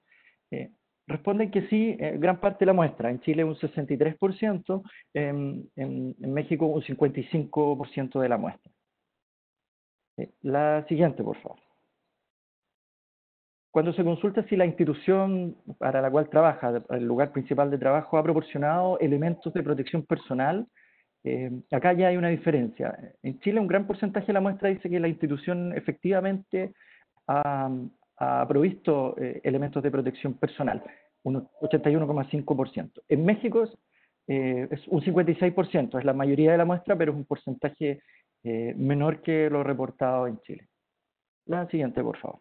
Responden que sí, gran parte de la muestra. En Chile un 63%, en México un 55% de la muestra. La siguiente, por favor. Cuando se consulta si la institución para la cual trabaja, el lugar principal de trabajo, ha proporcionado elementos de protección personal Acá ya hay una diferencia. En Chile un gran porcentaje de la muestra dice que la institución efectivamente ha provisto elementos de protección personal, un 81,5%. En México es un 56%, es la mayoría de la muestra, pero es un porcentaje menor que lo reportado en Chile. La siguiente, por favor.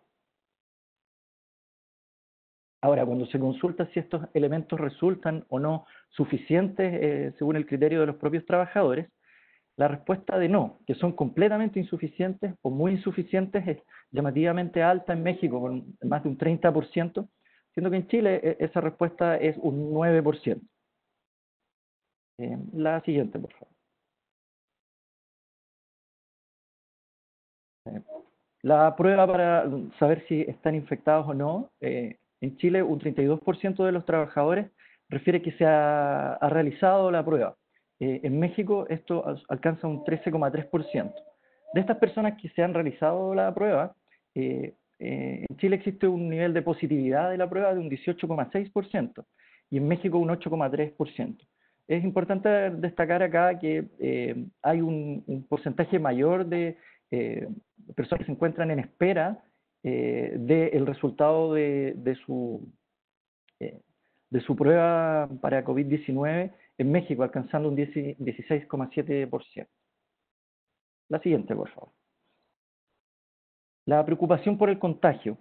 Ahora, cuando se consulta si estos elementos resultan o no suficientes según el criterio de los propios trabajadores, la respuesta de no, que son completamente insuficientes o muy insuficientes, es llamativamente alta en México, con más de un 30%, siendo que en Chile esa respuesta es un 9%. La siguiente, por favor. La prueba para saber si están infectados o no, en Chile un 32% de los trabajadores refiere que se ha realizado la prueba. En México esto alcanza un 13,3%. De estas personas que se han realizado la prueba, en Chile existe un nivel de positividad de la prueba de un 18,6% y en México un 8,3%. Es importante destacar acá que hay un porcentaje mayor de personas que se encuentran en espera del resultado de su prueba para COVID-19 en México, alcanzando un 16,7%. La siguiente, por favor. La preocupación por el contagio.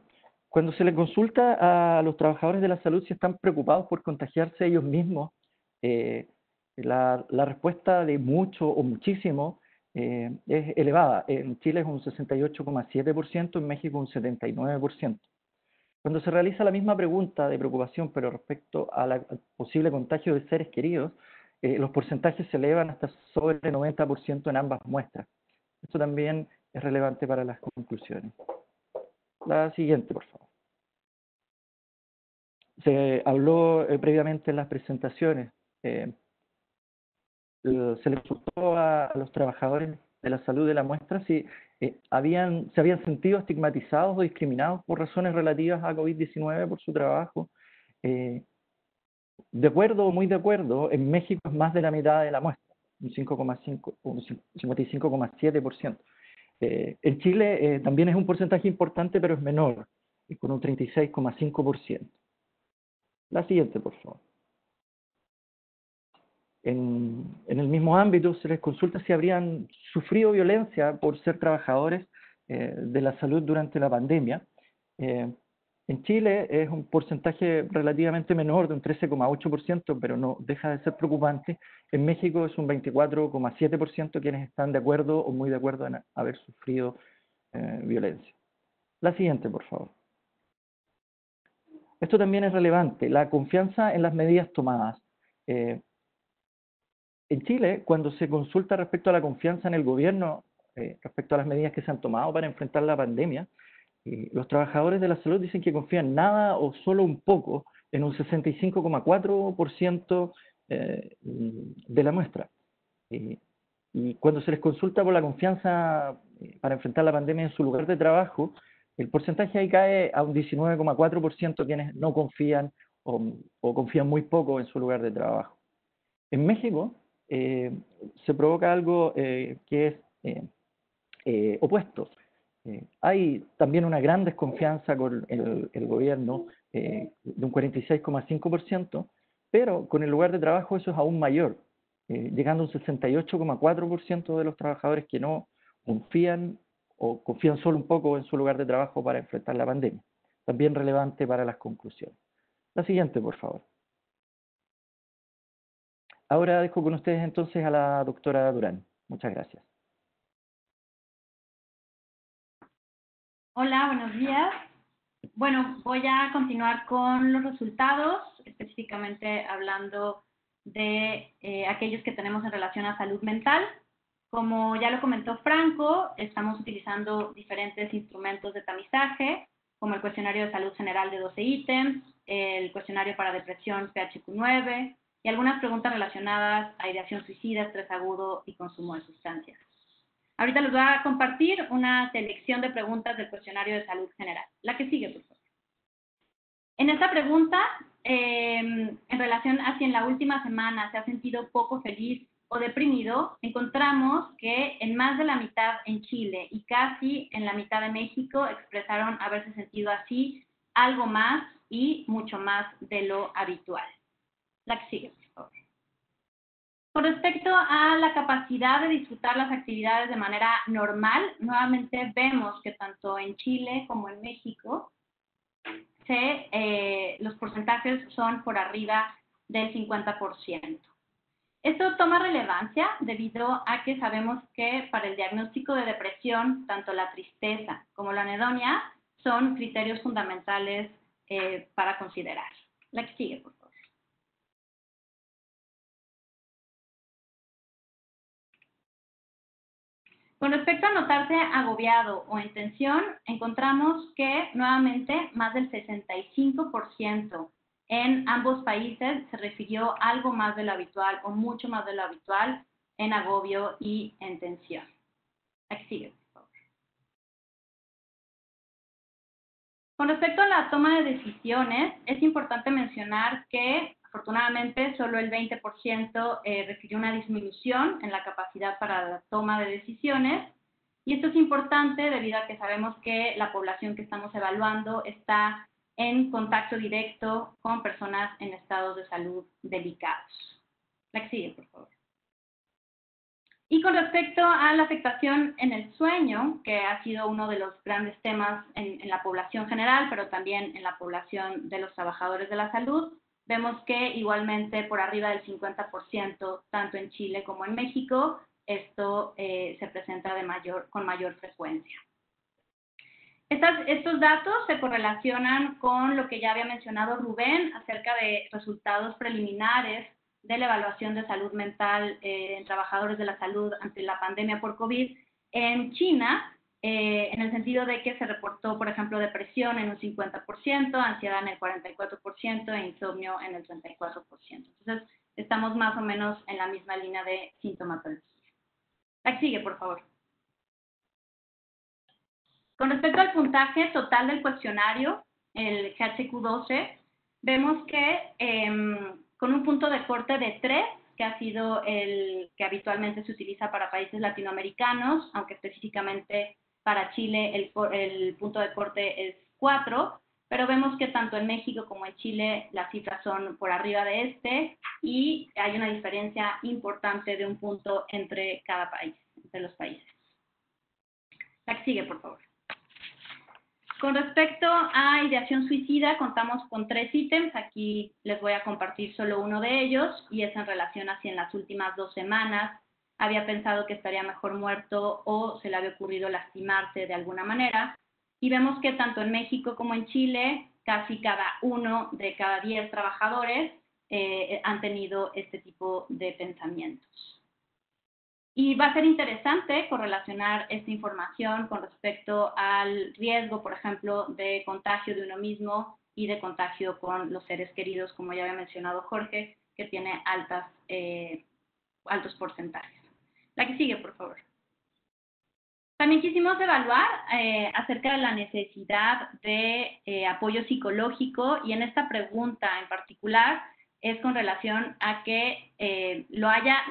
Cuando se le consulta a los trabajadores de la salud si están preocupados por contagiarse ellos mismos, la respuesta de mucho o muchísimo es elevada. En Chile es un 68,7%, en México un 79%. Cuando se realiza la misma pregunta de preocupación, pero respecto al posible contagio de seres queridos, los porcentajes se elevan hasta sobre el 90% en ambas muestras. Esto también es relevante para las conclusiones. La siguiente, por favor. Se habló previamente en las presentaciones. Se le consultó a los trabajadores de la salud de la muestra si se habían sentido estigmatizados o discriminados por razones relativas a COVID-19 por su trabajo. De acuerdo o muy de acuerdo, en México es más de la mitad de la muestra, un 55,7%. En Chile también es un porcentaje importante, pero es menor, con un 36,5%. La siguiente, por favor. En el mismo ámbito se les consulta si habrían sufrido violencia por ser trabajadores de la salud durante la pandemia. En Chile es un porcentaje relativamente menor, de un 13,8%, pero no deja de ser preocupante. En México es un 24,7% quienes están de acuerdo o muy de acuerdo en haber sufrido violencia. La siguiente, por favor. Esto también es relevante, la confianza en las medidas tomadas. En Chile, cuando se consulta respecto a la confianza en el gobierno, respecto a las medidas que se han tomado para enfrentar la pandemia, los trabajadores de la salud dicen que confían nada o solo un poco en un 65,4% de la muestra. Y cuando se les consulta por la confianza para enfrentar la pandemia en su lugar de trabajo, el porcentaje ahí cae a un 19,4% quienes no confían o confían muy poco en su lugar de trabajo. En México se provoca algo que es opuesto. Hay también una gran desconfianza con el gobierno de un 46,5%, pero con el lugar de trabajo eso es aún mayor, llegando a un 68,4% de los trabajadores que no confían o confían solo un poco en su lugar de trabajo para enfrentar la pandemia. También relevante para las conclusiones. La siguiente, por favor. Ahora dejo con ustedes entonces a la doctora Durán. Muchas gracias. Hola, buenos días. Bueno, voy a continuar con los resultados, específicamente hablando de aquellos que tenemos en relación a salud mental. Como ya lo comentó Franco, estamos utilizando diferentes instrumentos de tamizaje, como el cuestionario de salud general de 12 ítems, el cuestionario para depresión PHQ-9 y algunas preguntas relacionadas a ideación suicida, estrés agudo y consumo de sustancias. Ahorita les voy a compartir una selección de preguntas del cuestionario de salud general. La que sigue, por favor. En esta pregunta, en relación a si en la última semana se ha sentido poco feliz o deprimido, encontramos que en más de la mitad en Chile y casi en la mitad de México expresaron haberse sentido así, algo más y mucho más de lo habitual. La que sigue, por favor. Con respecto a la capacidad de disfrutar las actividades de manera normal, nuevamente vemos que tanto en Chile como en México los porcentajes son por arriba del 50%. Esto toma relevancia debido a que sabemos que para el diagnóstico de depresión, tanto la tristeza como la anedonia son criterios fundamentales para considerar. La que sigue, por favor. Con respecto a notarse agobiado o en tensión, encontramos que nuevamente más del 65% en ambos países se refirió algo más de lo habitual o mucho más de lo habitual en agobio y en tensión. Aquí sigue, por favor. Con respecto a la toma de decisiones, es importante mencionar que afortunadamente solo el 20% refirió una disminución en la capacidad para la toma de decisiones. Y esto es importante debido a que sabemos que la población que estamos evaluando está en contacto directo con personas en estados de salud delicados. La que sigue, por favor. Y con respecto a la afectación en el sueño, que ha sido uno de los grandes temas en la población general, pero también en la población de los trabajadores de la salud, vemos que igualmente por arriba del 50%, tanto en Chile como en México, esto se presenta con mayor frecuencia. Estos datos se correlacionan con lo que ya había mencionado Rubén acerca de resultados preliminares de la evaluación de salud mental en trabajadores de la salud ante la pandemia por COVID en China, en el sentido de que se reportó, por ejemplo, depresión en un 50%, ansiedad en el 44% e insomnio en el 34%. Entonces, estamos más o menos en la misma línea de sintomatología. La que sigue, por favor. Con respecto al puntaje total del cuestionario, el GHQ-12, vemos que con un punto de corte de 3, que ha sido el que habitualmente se utiliza para países latinoamericanos, aunque específicamente para Chile el punto de corte es 4, pero vemos que tanto en México como en Chile las cifras son por arriba de este y hay una diferencia importante de un punto entre cada país, entre los países. La que sigue, por favor. Con respecto a ideación suicida, contamos con 3 ítems. Aquí les voy a compartir solo uno de ellos, y es en relación a si en las últimas 2 semanas había pensado que estaría mejor muerto o se le había ocurrido lastimarse de alguna manera. Y vemos que tanto en México como en Chile, casi cada 1 de cada 10 trabajadores han tenido este tipo de pensamientos. Y va a ser interesante correlacionar esta información con respecto al riesgo, por ejemplo, de contagio de uno mismo y de contagio con los seres queridos, como ya había mencionado Jorge, que tiene altos porcentajes. La que sigue, por favor. También quisimos evaluar acerca de la necesidad de apoyo psicológico, y en esta pregunta en particular es con relación a que lo haya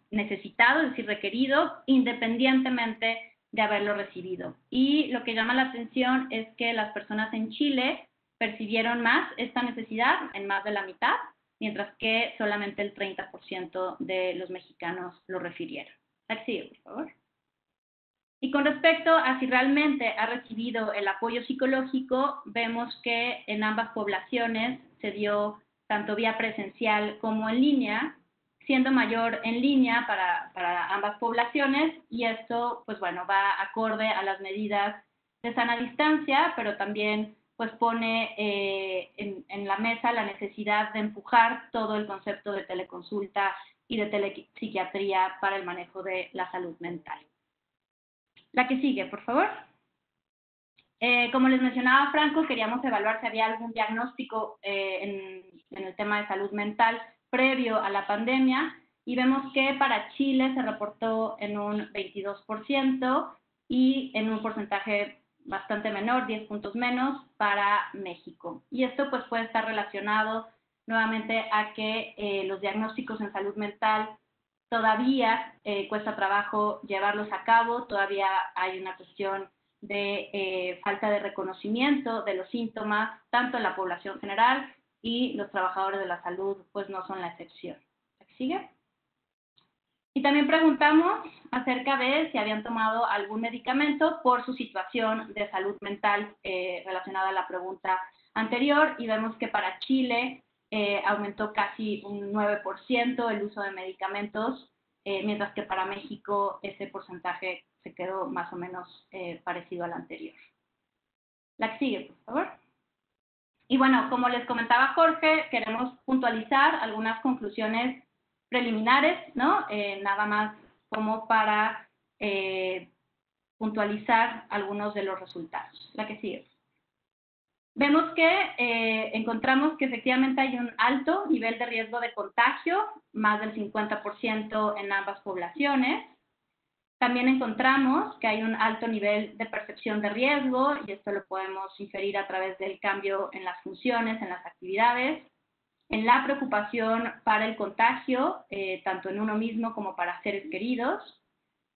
necesitado, es decir, requerido, independientemente de haberlo recibido. Y lo que llama la atención es que las personas en Chile percibieron más esta necesidad, en más de la mitad, mientras que solamente el 30% de los mexicanos lo refirieron. Sigue, por favor. Y con respecto a si realmente ha recibido el apoyo psicológico, vemos que en ambas poblaciones se dio tanto vía presencial como en línea, siendo mayor en línea para ambas poblaciones, y esto, pues bueno, va acorde a las medidas de sana distancia, pero también pues pone en la mesa la necesidad de empujar todo el concepto de teleconsulta y de telepsiquiatría para el manejo de la salud mental. La que sigue, por favor. Como les mencionaba Franco, queríamos evaluar si había algún diagnóstico en el tema de salud mental previo a la pandemia, y vemos que para Chile se reportó en un 22% y en un porcentaje bastante menor, 10 puntos menos, para México. Y esto pues puede estar relacionado nuevamente a que los diagnósticos en salud mental todavía cuesta trabajo llevarlos a cabo, todavía hay una cuestión de falta de reconocimiento de los síntomas, tanto en la población general y los trabajadores de la salud pues no son la excepción. ¿Sigue? Y también preguntamos acerca de si habían tomado algún medicamento por su situación de salud mental relacionada a la pregunta anterior, y vemos que para Chile aumentó casi un 9% el uso de medicamentos, mientras que para México ese porcentaje se quedó más o menos parecido al anterior. La que sigue, por favor. Y bueno, como les comentaba Jorge, queremos puntualizar algunas conclusiones preliminares, ¿no? Nada más como para puntualizar algunos de los resultados. La que sigue. Vemos que encontramos que efectivamente hay un alto nivel de riesgo de contagio, más del 50% en ambas poblaciones. También encontramos que hay un alto nivel de percepción de riesgo, y esto lo podemos inferir a través del cambio en las funciones, en las actividades, en la preocupación para el contagio, tanto en uno mismo como para seres queridos,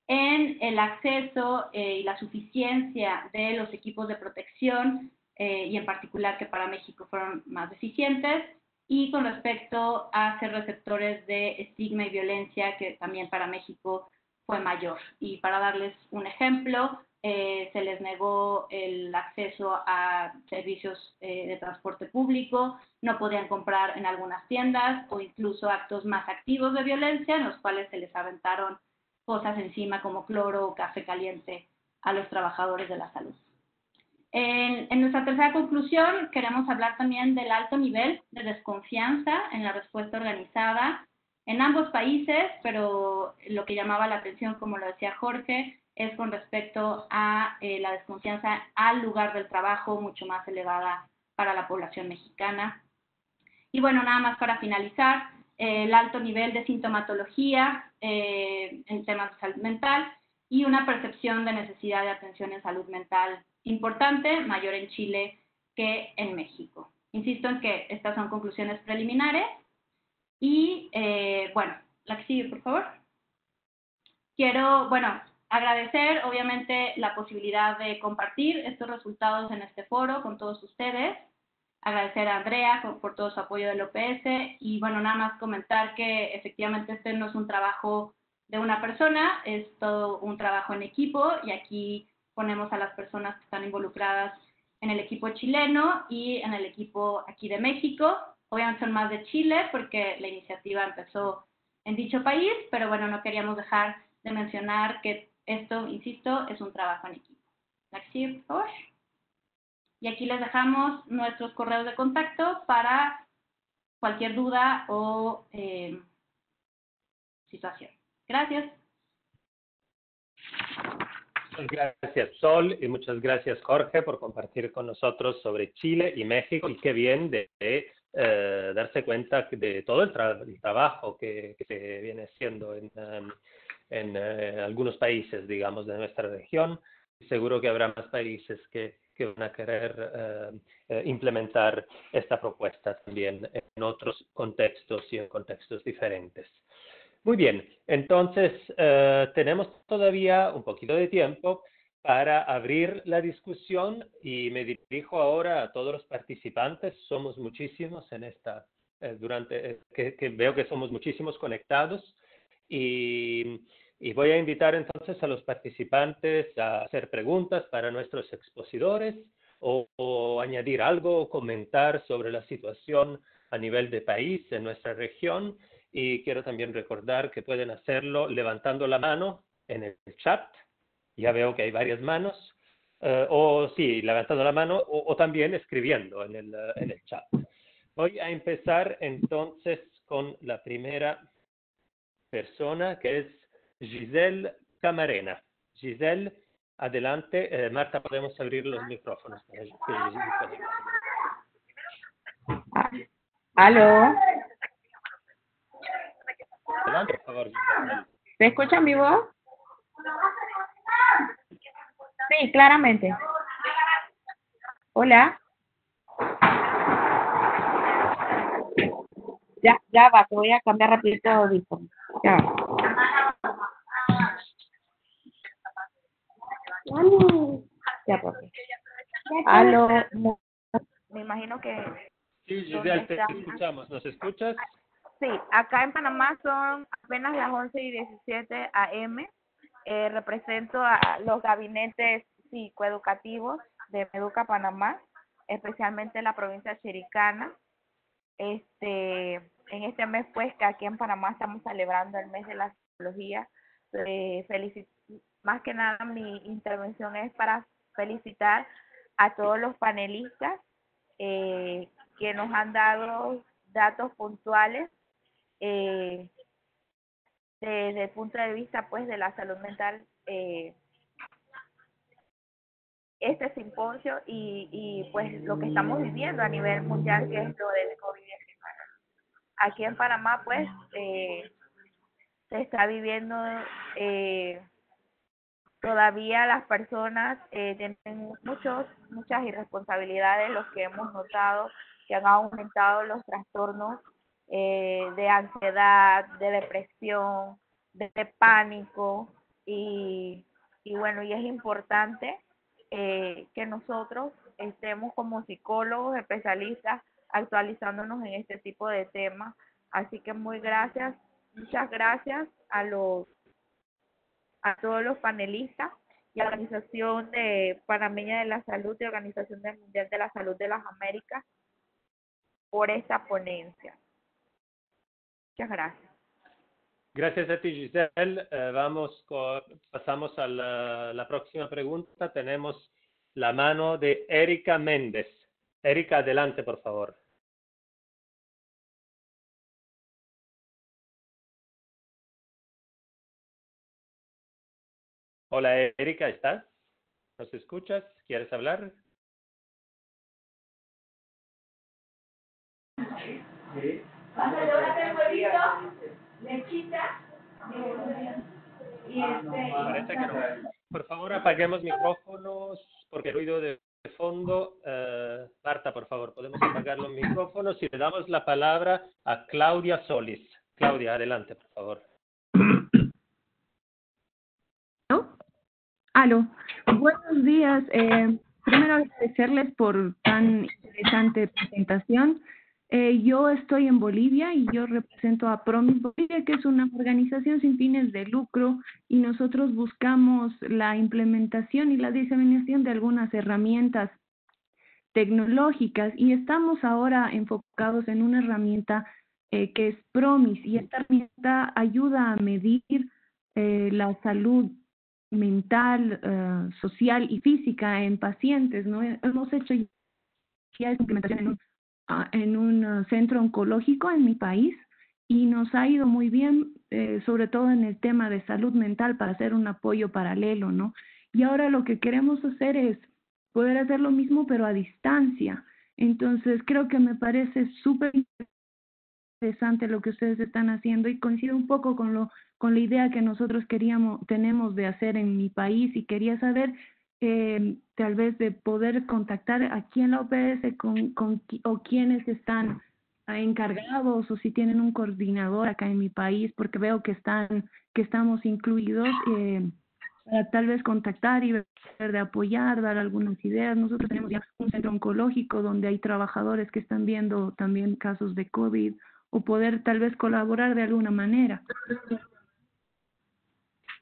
en el acceso y la suficiencia de los equipos de protección, y en particular que para México fueron más deficientes, y con respecto a ser receptores de estigma y violencia, que también para México fue mayor. Y para darles un ejemplo, se les negó el acceso a servicios de transporte público, no podían comprar en algunas tiendas, o incluso actos más activos de violencia en los cuales se les aventaron cosas encima como cloro o café caliente a los trabajadores de la salud. En nuestra tercera conclusión queremos hablar también del alto nivel de desconfianza en la respuesta organizada en ambos países, pero lo que llamaba la atención, como lo decía Jorge, es con respecto a la desconfianza al lugar del trabajo, mucho más elevada para la población mexicana. Y bueno, nada más para finalizar, el alto nivel de sintomatología en temas de salud mental y una percepción de necesidad de atención en salud mental importante, mayor en Chile que en México. Insisto en que estas son conclusiones preliminares. Y, bueno, la que sigue, por favor. Quiero, bueno, agradecer, obviamente, la posibilidad de compartir estos resultados en este foro con todos ustedes. Agradecer a Andrea por todo su apoyo del OPS. Y, bueno, nada más comentar que, efectivamente, este no es un trabajo de una persona, es todo un trabajo en equipo. Y aquí ponemos a las personas que están involucradas en el equipo chileno y en el equipo aquí de México. Obviamente son más de Chile porque la iniciativa empezó en dicho país, pero bueno, no queríamos dejar de mencionar que esto, insisto, es un trabajo en equipo. Next, por favor. Y aquí les dejamos nuestros correos de contacto para cualquier duda o situación. Gracias. Muchas gracias, Sol, y muchas gracias, Jorge, por compartir con nosotros sobre Chile y México. Y qué bien de darse cuenta de todo el trabajo que se viene haciendo en algunos países, digamos, de nuestra región. Seguro que habrá más países que van a querer implementar esta propuesta también en otros contextos y en contextos diferentes. Muy bien, entonces tenemos todavía un poquito de tiempo para abrir la discusión y me dirijo ahora a todos los participantes. Somos muchísimos en esta, que veo que somos muchísimos conectados y voy a invitar entonces a los participantes a hacer preguntas para nuestros expositores o añadir algo o comentar sobre la situación a nivel de país en nuestra región. Y quiero también recordar que pueden hacerlo levantando la mano en el chat. Ya veo que hay varias manos. O sí, levantando la mano o también escribiendo en el chat. Voy a empezar entonces con la primera persona, que es Giselle Camarena. Giselle, adelante. Marta, podemos abrir los micrófonos. ¿Aló? Adelante, por favor. ¿Se escucha mi voz? Sí, claramente. Hola. Ya va, te voy a cambiar rapidito de audífono. Ya va. Ya, papi. Aló, me imagino que Sí, ¿dónde Giselle, te están? escuchamos. ¿Nos escuchas? Sí, acá en Panamá son apenas las 11:17 a.m. Represento a los gabinetes psicoeducativos de Educa Panamá, especialmente la provincia chiricana. En este mes, pues, que aquí en Panamá estamos celebrando el mes de la psicología. Más que nada, mi intervención es para felicitar a todos los panelistas que nos han dado datos puntuales eh, desde el punto de vista, pues, de la salud mental, este simposio y pues lo que estamos viviendo a nivel mundial, que es lo del COVID-19. Aquí en Panamá, pues, se está viviendo, todavía las personas tienen muchas irresponsabilidades, los que hemos notado que han aumentado los trastornos de ansiedad, de depresión, de pánico y bueno, y es importante que nosotros estemos como psicólogos especialistas actualizándonos en este tipo de temas. Así que muchas gracias a todos los panelistas y a la Organización de Panameña de la Salud y Organización del Mundial de la Salud de las Américas por esta ponencia. Muchas gracias. Gracias a ti, Giselle. Pasamos a la próxima pregunta. Tenemos la mano de Erika Méndez. Erika, adelante, por favor. Hola, Erika, ¿estás? ¿Nos escuchas? ¿Quieres hablar? Parece que no. Por favor, apaguemos micrófonos porque el ruido de fondo. Marta, por favor, podemos apagar los micrófonos y le damos la palabra a Claudia Solis. Claudia, adelante, por favor. Aló, buenos días. Primero agradecerles por tan interesante presentación. Yo estoy en Bolivia y yo represento a Promis Bolivia, que es una organización sin fines de lucro, y nosotros buscamos la implementación y la diseminación de algunas herramientas tecnológicas y estamos ahora enfocados en una herramienta que es Promis, y esta herramienta ayuda a medir la salud mental, social y física en pacientes, ¿no? Hemos hecho ya esa implementación en un centro oncológico en mi país y nos ha ido muy bien, sobre todo en el tema de salud mental, para hacer un apoyo paralelo, ¿no? Y ahora lo que queremos hacer es poder hacer lo mismo pero a distancia. Entonces creo que me parece súper interesante lo que ustedes están haciendo y coincide un poco con la idea que nosotros tenemos de hacer en mi país, y quería saber tal vez de poder contactar aquí en la OPS o quienes están encargados, o si tienen un coordinador acá en mi país, porque veo que estamos incluidos, para tal vez contactar y ver de apoyar, dar algunas ideas. Nosotros tenemos ya un centro oncológico donde hay trabajadores que están viendo también casos de COVID, o poder tal vez colaborar de alguna manera.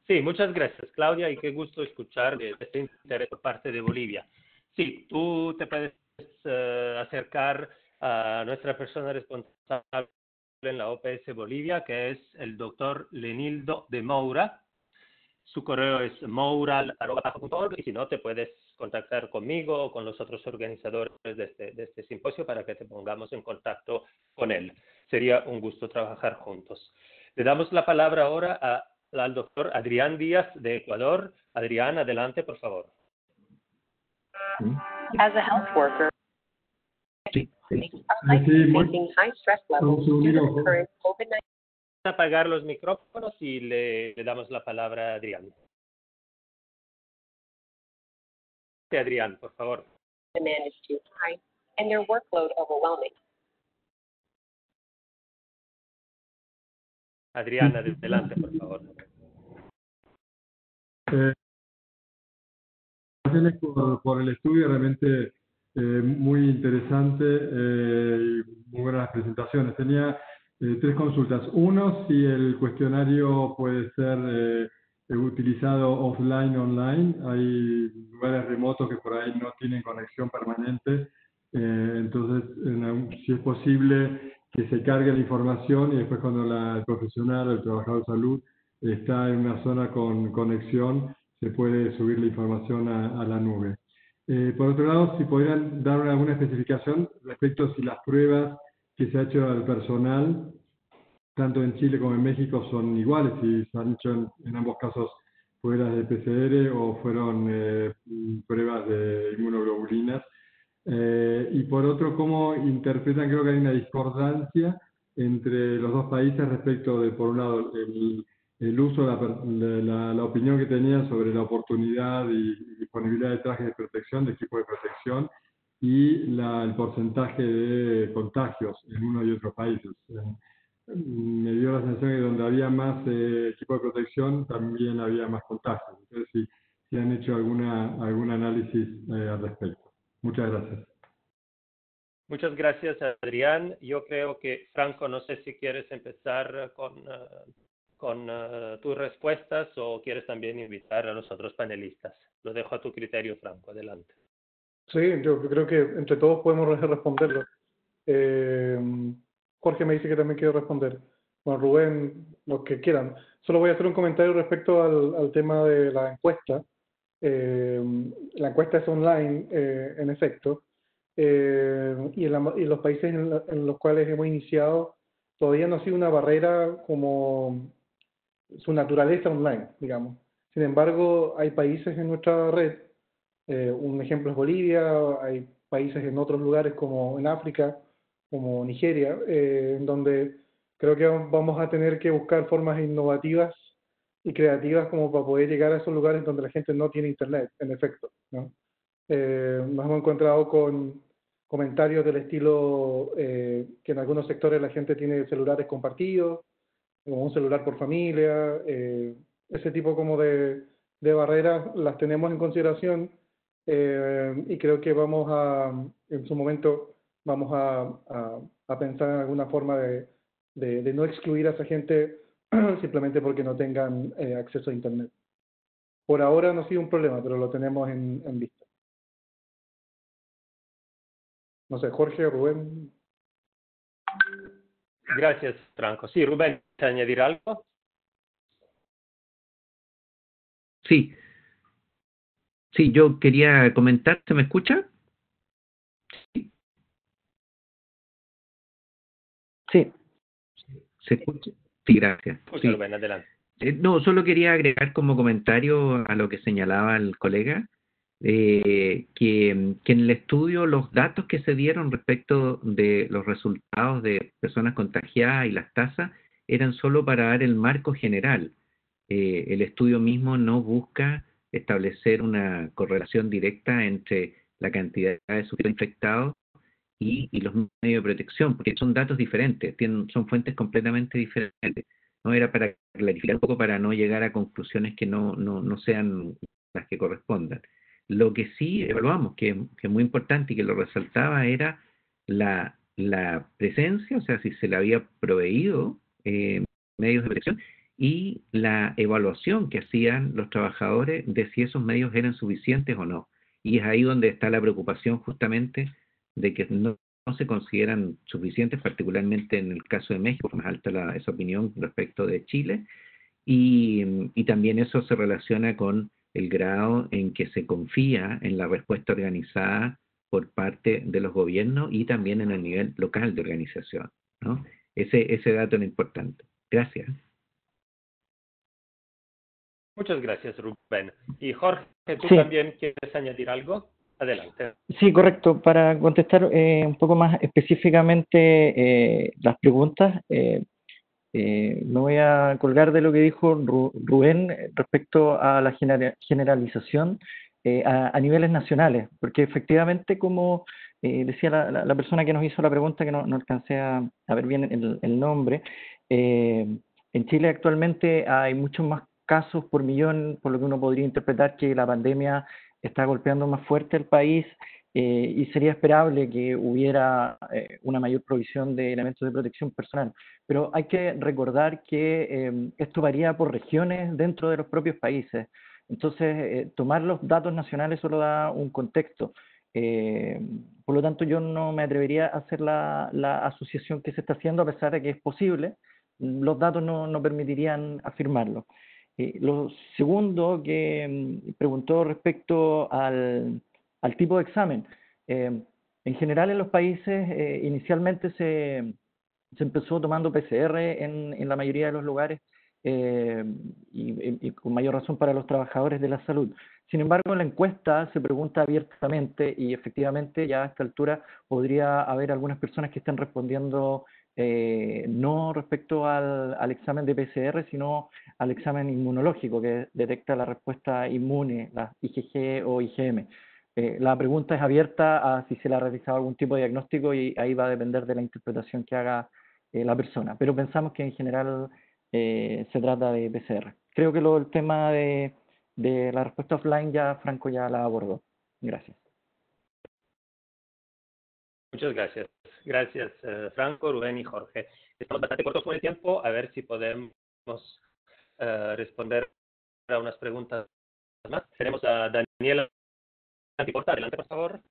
Sí, muchas gracias, Claudia, y qué gusto escuchar de este interés por parte de Bolivia. Sí, tú te puedes acercar a nuestra persona responsable en la OPS Bolivia, que es el doctor Lenildo de Moura. Su correo es moura@org, y si no, te puedes contactar conmigo o con los otros organizadores de este simposio para que te pongamos en contacto con él. Sería un gusto trabajar juntos. Le damos la palabra ahora al doctor Adrián Díaz de Ecuador. Adrián, adelante, por favor. As a health worker, Sí. facing high stress levels due to the current COVID-19 Apagar los micrófonos y le damos la palabra a Adrián. Adrián, por favor. demand is too high and their workload overwhelming. Adrián, adelante, por favor. felicitaciones por el estudio, realmente muy interesante y muy buenas presentaciones. Tenía 3 consultas. Uno, si el cuestionario puede ser utilizado offline, online. Hay lugares remotos que por ahí no tienen conexión permanente. Entonces, si es posible que se cargue la información y después cuando el profesional o el trabajador de salud está en una zona con conexión, se puede subir la información a la nube. Por otro lado, si podrían dar alguna especificación respecto a si las pruebas que se ha hecho al personal, tanto en Chile como en México, son iguales, si se han hecho en ambos casos pruebas de PCR o fueron pruebas de inmunoglobulinas. Y por otro, ¿cómo interpretan? Creo que hay una discordancia entre los dos países respecto de, por un lado, el uso, la opinión que tenía sobre la oportunidad y disponibilidad de trajes de protección, de equipos de protección, y el porcentaje de contagios en uno y otro países. Me dio la sensación que donde había más equipo de protección, también había más contagios. Entonces, si han hecho algún análisis al respecto. Muchas gracias. Muchas gracias, Adrián. Yo creo que, Franco, no sé si quieres empezar con tus respuestas o quieres también invitar a los otros panelistas. Lo dejo a tu criterio, Franco. Adelante. Sí, yo creo que entre todos podemos responderlo. Jorge me dice que también quiere responder. Bueno, Rubén, los que quieran. Solo voy a hacer un comentario respecto al tema de la encuesta. La encuesta es online, en efecto, y en los países en los cuales hemos iniciado todavía no ha sido una barrera como su naturaleza online, digamos. Sin embargo, hay países en nuestra red, un ejemplo es Bolivia, hay países en otros lugares como en África, como Nigeria, en donde creo que vamos a tener que buscar formas innovativas y creativas como para poder llegar a esos lugares donde la gente no tiene internet, en efecto, ¿no? Nos hemos encontrado con comentarios del estilo que en algunos sectores la gente tiene celulares compartidos, como un celular por familia, ese tipo como de barreras las tenemos en consideración, y creo que en su momento vamos a pensar en alguna forma de no excluir a esa gente simplemente porque no tengan acceso a Internet. Por ahora no ha sido un problema, pero lo tenemos en vista. No sé, Jorge, Rubén. Gracias, Franco. Sí, Rubén, ¿te añadir algo? Sí, yo quería comentar, ¿se me escucha? Sí. ¿Se escucha? Sí, gracias. Sí. Rubén, adelante. No, solo quería agregar como comentario a lo que señalaba el colega, que en el estudio los datos que se dieron respecto de los resultados de personas contagiadas y las tasas eran solo para dar el marco general. El estudio mismo no busca establecer una correlación directa entre la cantidad de sujetos infectados y los medios de protección, porque son datos diferentes, son fuentes completamente diferentes. No era para clarificar un poco, para no llegar a conclusiones que no sean las que correspondan. Lo que sí evaluamos, que es muy importante y que lo resaltaba, era la presencia, o sea, si se le había proveído medios de protección, y la evaluación que hacían los trabajadores de si esos medios eran suficientes o no. Y es ahí donde está la preocupación justamente de que no se consideran suficientes, particularmente en el caso de México, más alta esa opinión respecto de Chile, y también eso se relaciona con el grado en que se confía en la respuesta organizada por parte de los gobiernos y también en el nivel local de organización, ¿no? Ese dato es importante. Gracias. Muchas gracias, Rubén. Y Jorge, ¿tú también quieres añadir algo? Adelante. Sí, correcto. Para contestar un poco más específicamente las preguntas, me voy a colgar de lo que dijo Rubén respecto a la generalización a niveles nacionales, porque efectivamente, como decía la persona que nos hizo la pregunta, que no alcancé a ver bien el nombre, en Chile actualmente hay muchos más casos por millón, por lo que uno podría interpretar que la pandemia está golpeando más fuerte el país y sería esperable que hubiera una mayor provisión de elementos de protección personal. Pero hay que recordar que esto varía por regiones dentro de los propios países. Entonces, tomar los datos nacionales solo da un contexto. Por lo tanto, yo no me atrevería a hacer la asociación que se está haciendo, a pesar de que es posible. Los datos no permitirían afirmarlo. Lo segundo que preguntó respecto al tipo de examen. En general en los países inicialmente se empezó tomando PCR en la mayoría de los lugares y con mayor razón para los trabajadores de la salud. Sin embargo, en la encuesta se pregunta abiertamente y efectivamente ya a esta altura podría haber algunas personas que están respondiendo no respecto al examen de PCR, sino al examen inmunológico que detecta la respuesta inmune, la IgG o IgM. La pregunta es abierta a si se le ha realizado algún tipo de diagnóstico y ahí va a depender de la interpretación que haga la persona. Pero pensamos que en general se trata de PCR. Creo que el tema de la respuesta offline ya Franco ya la abordó. Gracias. Muchas gracias. Gracias, Franco, Rubén y Jorge. Estamos bastante cortos con el tiempo, a ver si podemos responder a unas preguntas más. Tenemos a Daniela Antiporta. Adelante, por favor.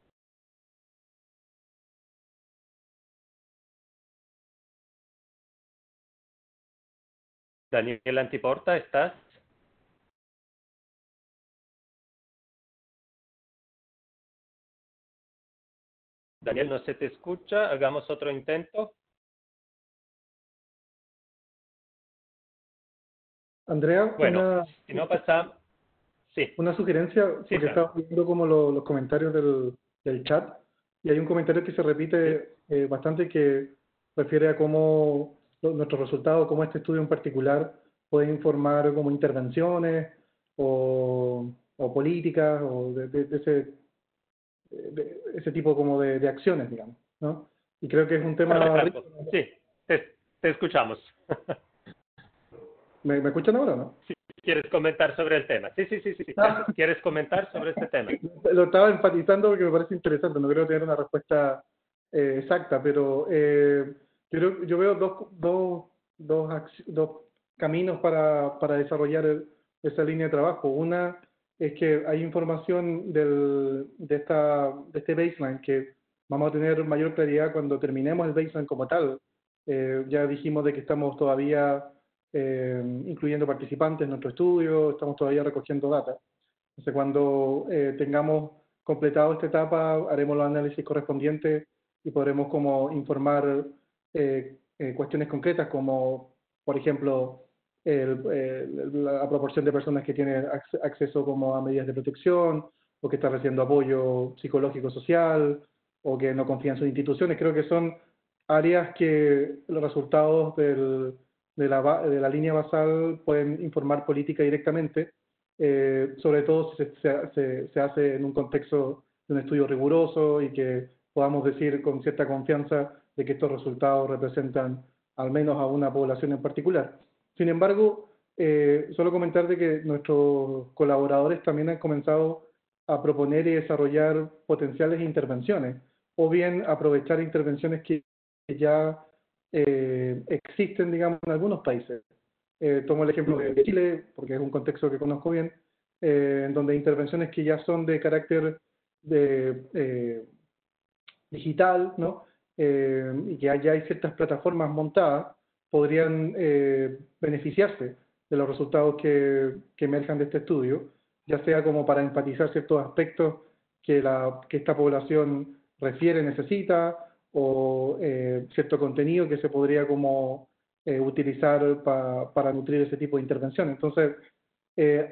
Daniela Antiporta, ¿estás? Daniel, no se te escucha. Hagamos otro intento. Andrea, Bueno, si no pasa... Sí. Una sugerencia, porque claro. estaba viendo como los comentarios del chat, y hay un comentario que se repite bastante que refiere a cómo nuestros resultados, cómo este estudio en particular puede informar como intervenciones o políticas o de ese tipo como de acciones, digamos, ¿no? Y creo que es un tema... Sí, te escuchamos. ¿Me escuchan ahora o no? Sí, ¿quieres comentar sobre el tema? Sí. ¿Quieres comentar sobre este tema? Lo estaba enfatizando porque me parece interesante, no creo tener una respuesta exacta, pero yo veo dos caminos para desarrollar esa línea de trabajo. Una es que hay información de este baseline que vamos a tener mayor claridad cuando terminemos el baseline como tal. Ya dijimos de que estamos todavía incluyendo participantes en nuestro estudio, estamos todavía recogiendo data. Entonces, cuando tengamos completado esta etapa, haremos los análisis correspondientes y podremos como informar cuestiones concretas como, por ejemplo, la proporción de personas que tienen acceso como a medidas de protección o que están recibiendo apoyo psicológico social o que no confían en sus instituciones. Creo que son áreas que los resultados de la línea basal pueden informar política directamente, sobre todo si se hace en un contexto de un estudio riguroso y que podamos decir con cierta confianza de que estos resultados representan al menos a una población en particular. Sin embargo, solo comentar de que nuestros colaboradores también han comenzado a proponer y desarrollar potenciales intervenciones, o bien aprovechar intervenciones que ya existen, digamos, en algunos países. Tomo el ejemplo de Chile, porque es un contexto que conozco bien, en donde intervenciones que ya son de carácter digital, ¿no? Y que ya hay ciertas plataformas montadas, podrían beneficiarse de los resultados que emerjan de este estudio, ya sea como para enfatizar ciertos aspectos que esta población refiere, necesita, o cierto contenido que se podría como utilizar para nutrir ese tipo de intervención. Entonces,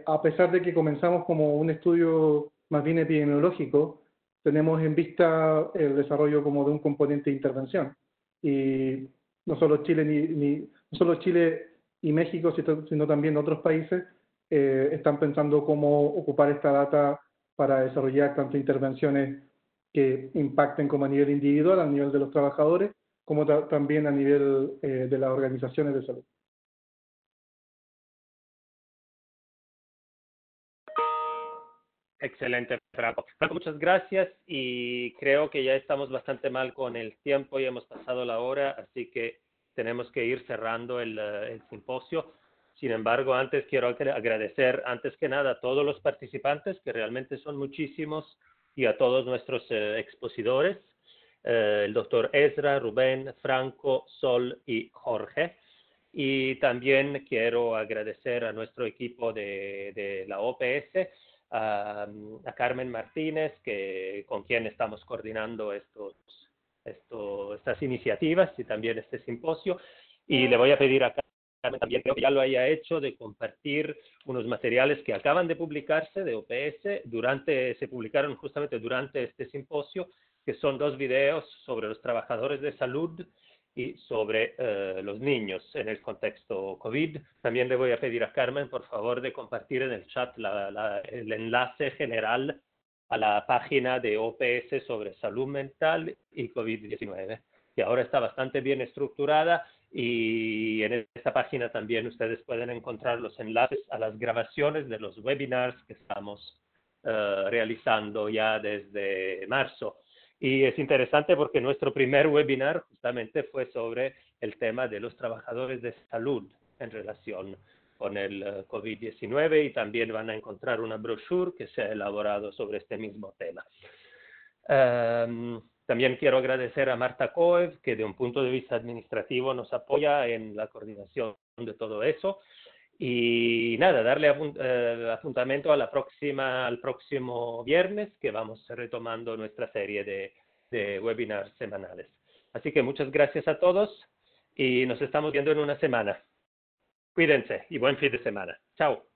a pesar de que comenzamos como un estudio más bien epidemiológico, tenemos en vista el desarrollo como de un componente de intervención. Y no solo Chile, no solo Chile y México, sino también otros países están pensando cómo ocupar esta data para desarrollar tanto intervenciones que impacten como a nivel individual, a nivel de los trabajadores, como también a nivel de las organizaciones de salud. Excelente, Franco. Franco, muchas gracias y creo que ya estamos bastante mal con el tiempo y hemos pasado la hora, así que tenemos que ir cerrando el simposio. Sin embargo, antes quiero agradecer, antes que nada, a todos los participantes, que realmente son muchísimos, y a todos nuestros expositores, el doctor Ezra, Rubén, Franco, Sol y Jorge. Y también quiero agradecer a nuestro equipo de la OPS, a Carmen Martínez, con quien estamos coordinando estas iniciativas y también este simposio. Y le voy a pedir a Carmen también, creo que ya lo haya hecho, de compartir unos materiales que acaban de publicarse de OPS, se publicaron justamente durante este simposio, que son 2 videos sobre los trabajadores de salud y sobre los niños en el contexto COVID. También le voy a pedir a Carmen, por favor, de compartir en el chat el enlace general a la página de OPS sobre salud mental y COVID-19, que ahora está bastante bien estructurada, y en esta página también ustedes pueden encontrar los enlaces a las grabaciones de los webinars que estamos realizando ya desde marzo. Y es interesante porque nuestro primer webinar justamente fue sobre el tema de los trabajadores de salud en relación con el COVID-19, y también van a encontrar una brochure que se ha elaborado sobre este mismo tema. También quiero agradecer a Marta Coev, que de un punto de vista administrativo nos apoya en la coordinación de todo eso. Y nada, darle apuntamiento a al próximo viernes, que vamos retomando nuestra serie de webinars semanales. Así que muchas gracias a todos y nos estamos viendo en una semana. Cuídense y buen fin de semana. Chao.